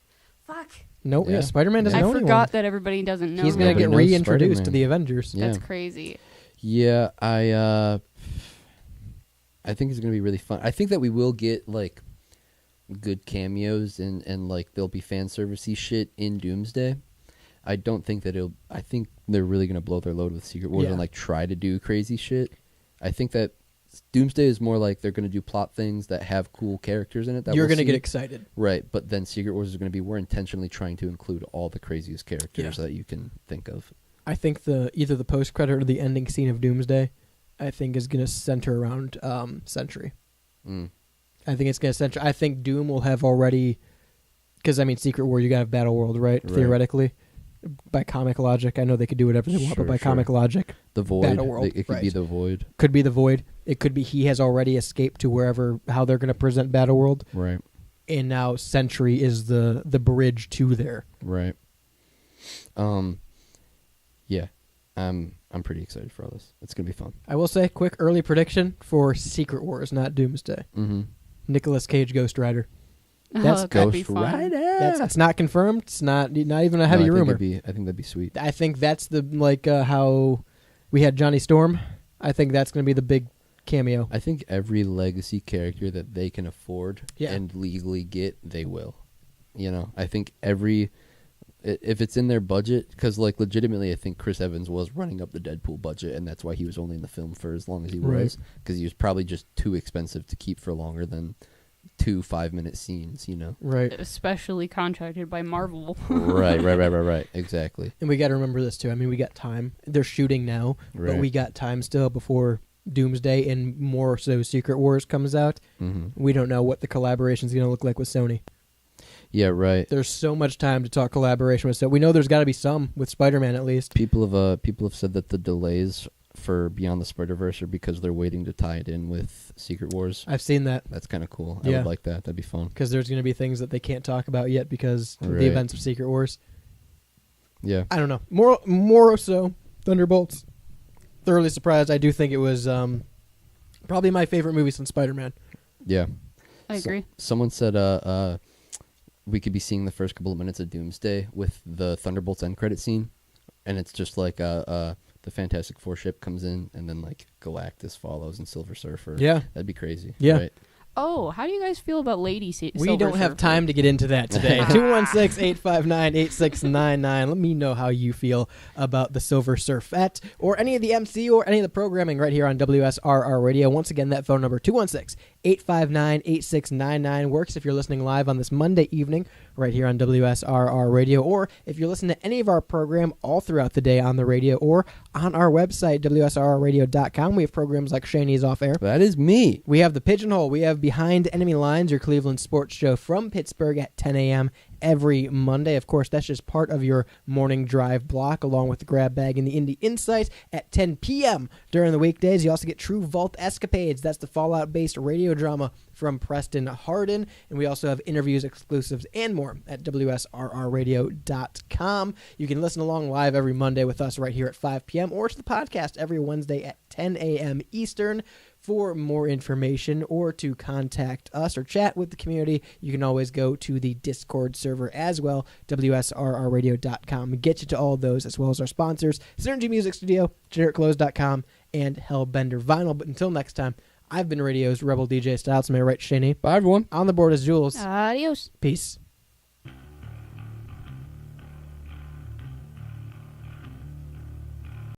fuck. No, yeah, Spider-Man doesn't I know forgot anyone. that everybody doesn't know. He's going to get Nobody knows reintroduced to Spider-Man. the Avengers. Yeah. That's crazy. Yeah, I think it's gonna be really fun. I think that we will get like good cameos and like there'll be fan servicey shit in Doomsday. I don't think that it'll. I think they're really gonna blow their load with Secret Wars Yeah. and like try to do crazy shit. I think that Doomsday is more like they're gonna do plot things that have cool characters in it. That You're we'll going to get see. excited. Right? But then Secret Wars is gonna be we're intentionally trying to include all the craziest characters Yeah. that you can think of. I think either the post-credit or the ending scene of Doomsday, I think is going to center around Sentry. Mm. I think it's going to center. I think Doom will have already, because I mean, Secret War, you got to have Battle World, right? Theoretically, by comic logic, I know they could do whatever they want, but by comic logic, The Void. Battle World, It could be the Void. Could be the Void. It could be he has already escaped to wherever how they're going to present Battle World, Right. and now Sentry is the bridge to there. Right. Yeah. I'm pretty excited for all this. It's gonna be fun. I will say, quick early prediction for Secret Wars, not Doomsday. Mm-hmm. Nicolas Cage, Ghost Rider. That's Ghost Rider. It's not confirmed. It's not even a heavy No, rumor. I think that'd be sweet. I think that's the how we had Johnny Storm. I think that's going to be the big cameo. I think every legacy character that they can afford Yeah. and legally get, they will. You know, I think if it's in their budget, because like legitimately, I think Chris Evans was running up the Deadpool budget, and that's why he was only in the film for as long as he Right. was, because he was probably just too expensive to keep for longer than 2 5-minute scenes. You know, Right. Especially contracted by Marvel. right. Exactly. And we got to remember this too. I mean, we got time. They're shooting now, but Right. we got time still before Doomsday and more so Secret Wars comes out. Mm-hmm. We don't know what the collaboration is going to look like with Sony. Yeah, right. There's so much time to talk collaboration with Sony. We know there's got to be some with Spider-Man at least. People have said that the delays for Beyond the Spider-Verse are because they're waiting to tie it in with Secret Wars. I've seen that. That's kind of cool. Yeah. I would like that. That'd be fun. Because there's going to be things that they can't talk about yet because of Right. the events of Secret Wars. Yeah. I don't know. More so, Thunderbolts. Thoroughly surprised. I do think it was probably my favorite movie since Spider-Man. Yeah. I agree. Someone said we could be seeing the first couple of minutes of Doomsday with the Thunderbolts end credit scene, and it's just like the Fantastic Four ship comes in, and then like Galactus follows and Silver Surfer. Yeah. That'd be crazy. Yeah. Right? Oh, how do you guys feel about Lady We Silver don't have Surfer? time to get into that today. 216-859-8699. Let me know how you feel about the Silver Surfette or any of the MC or any of the programming right here on WSRR Radio. Once again, that phone number, 216-859-8699, works if you're listening live on this Monday evening right here on WSRR Radio, or if you're listening to any of our program all throughout the day on the radio or on our website, WSRRradio.com. We have programs like Shaney's Off Air. That is me. We have The Pigeonhole. We have Behind Enemy Lines, your Cleveland sports show from Pittsburgh at 10 a.m. every Monday. Of course, that's just part of your morning drive block, along with the Grab Bag and the Indie Insight at 10 p.m. during the weekdays. You also get True Vault Escapades. That's the Fallout-based radio drama from Preston Hardin. And we also have interviews, exclusives, and more at WSRRradio.com. You can listen along live every Monday with us right here at 5 p.m. or to the podcast every Wednesday at 10 a.m. Eastern. For more information or to contact us or chat with the community, you can always go to the Discord server as well, WSRRradio.com. Get you to all those as well as our sponsors, Synergy Music Studio, GenericClothes.com, and Hellbender Vinyl. But until next time, I've been Radio's Rebel DJ Styles. Am I right, Shani? Bye, everyone. On the board is Jules. Adios. Peace.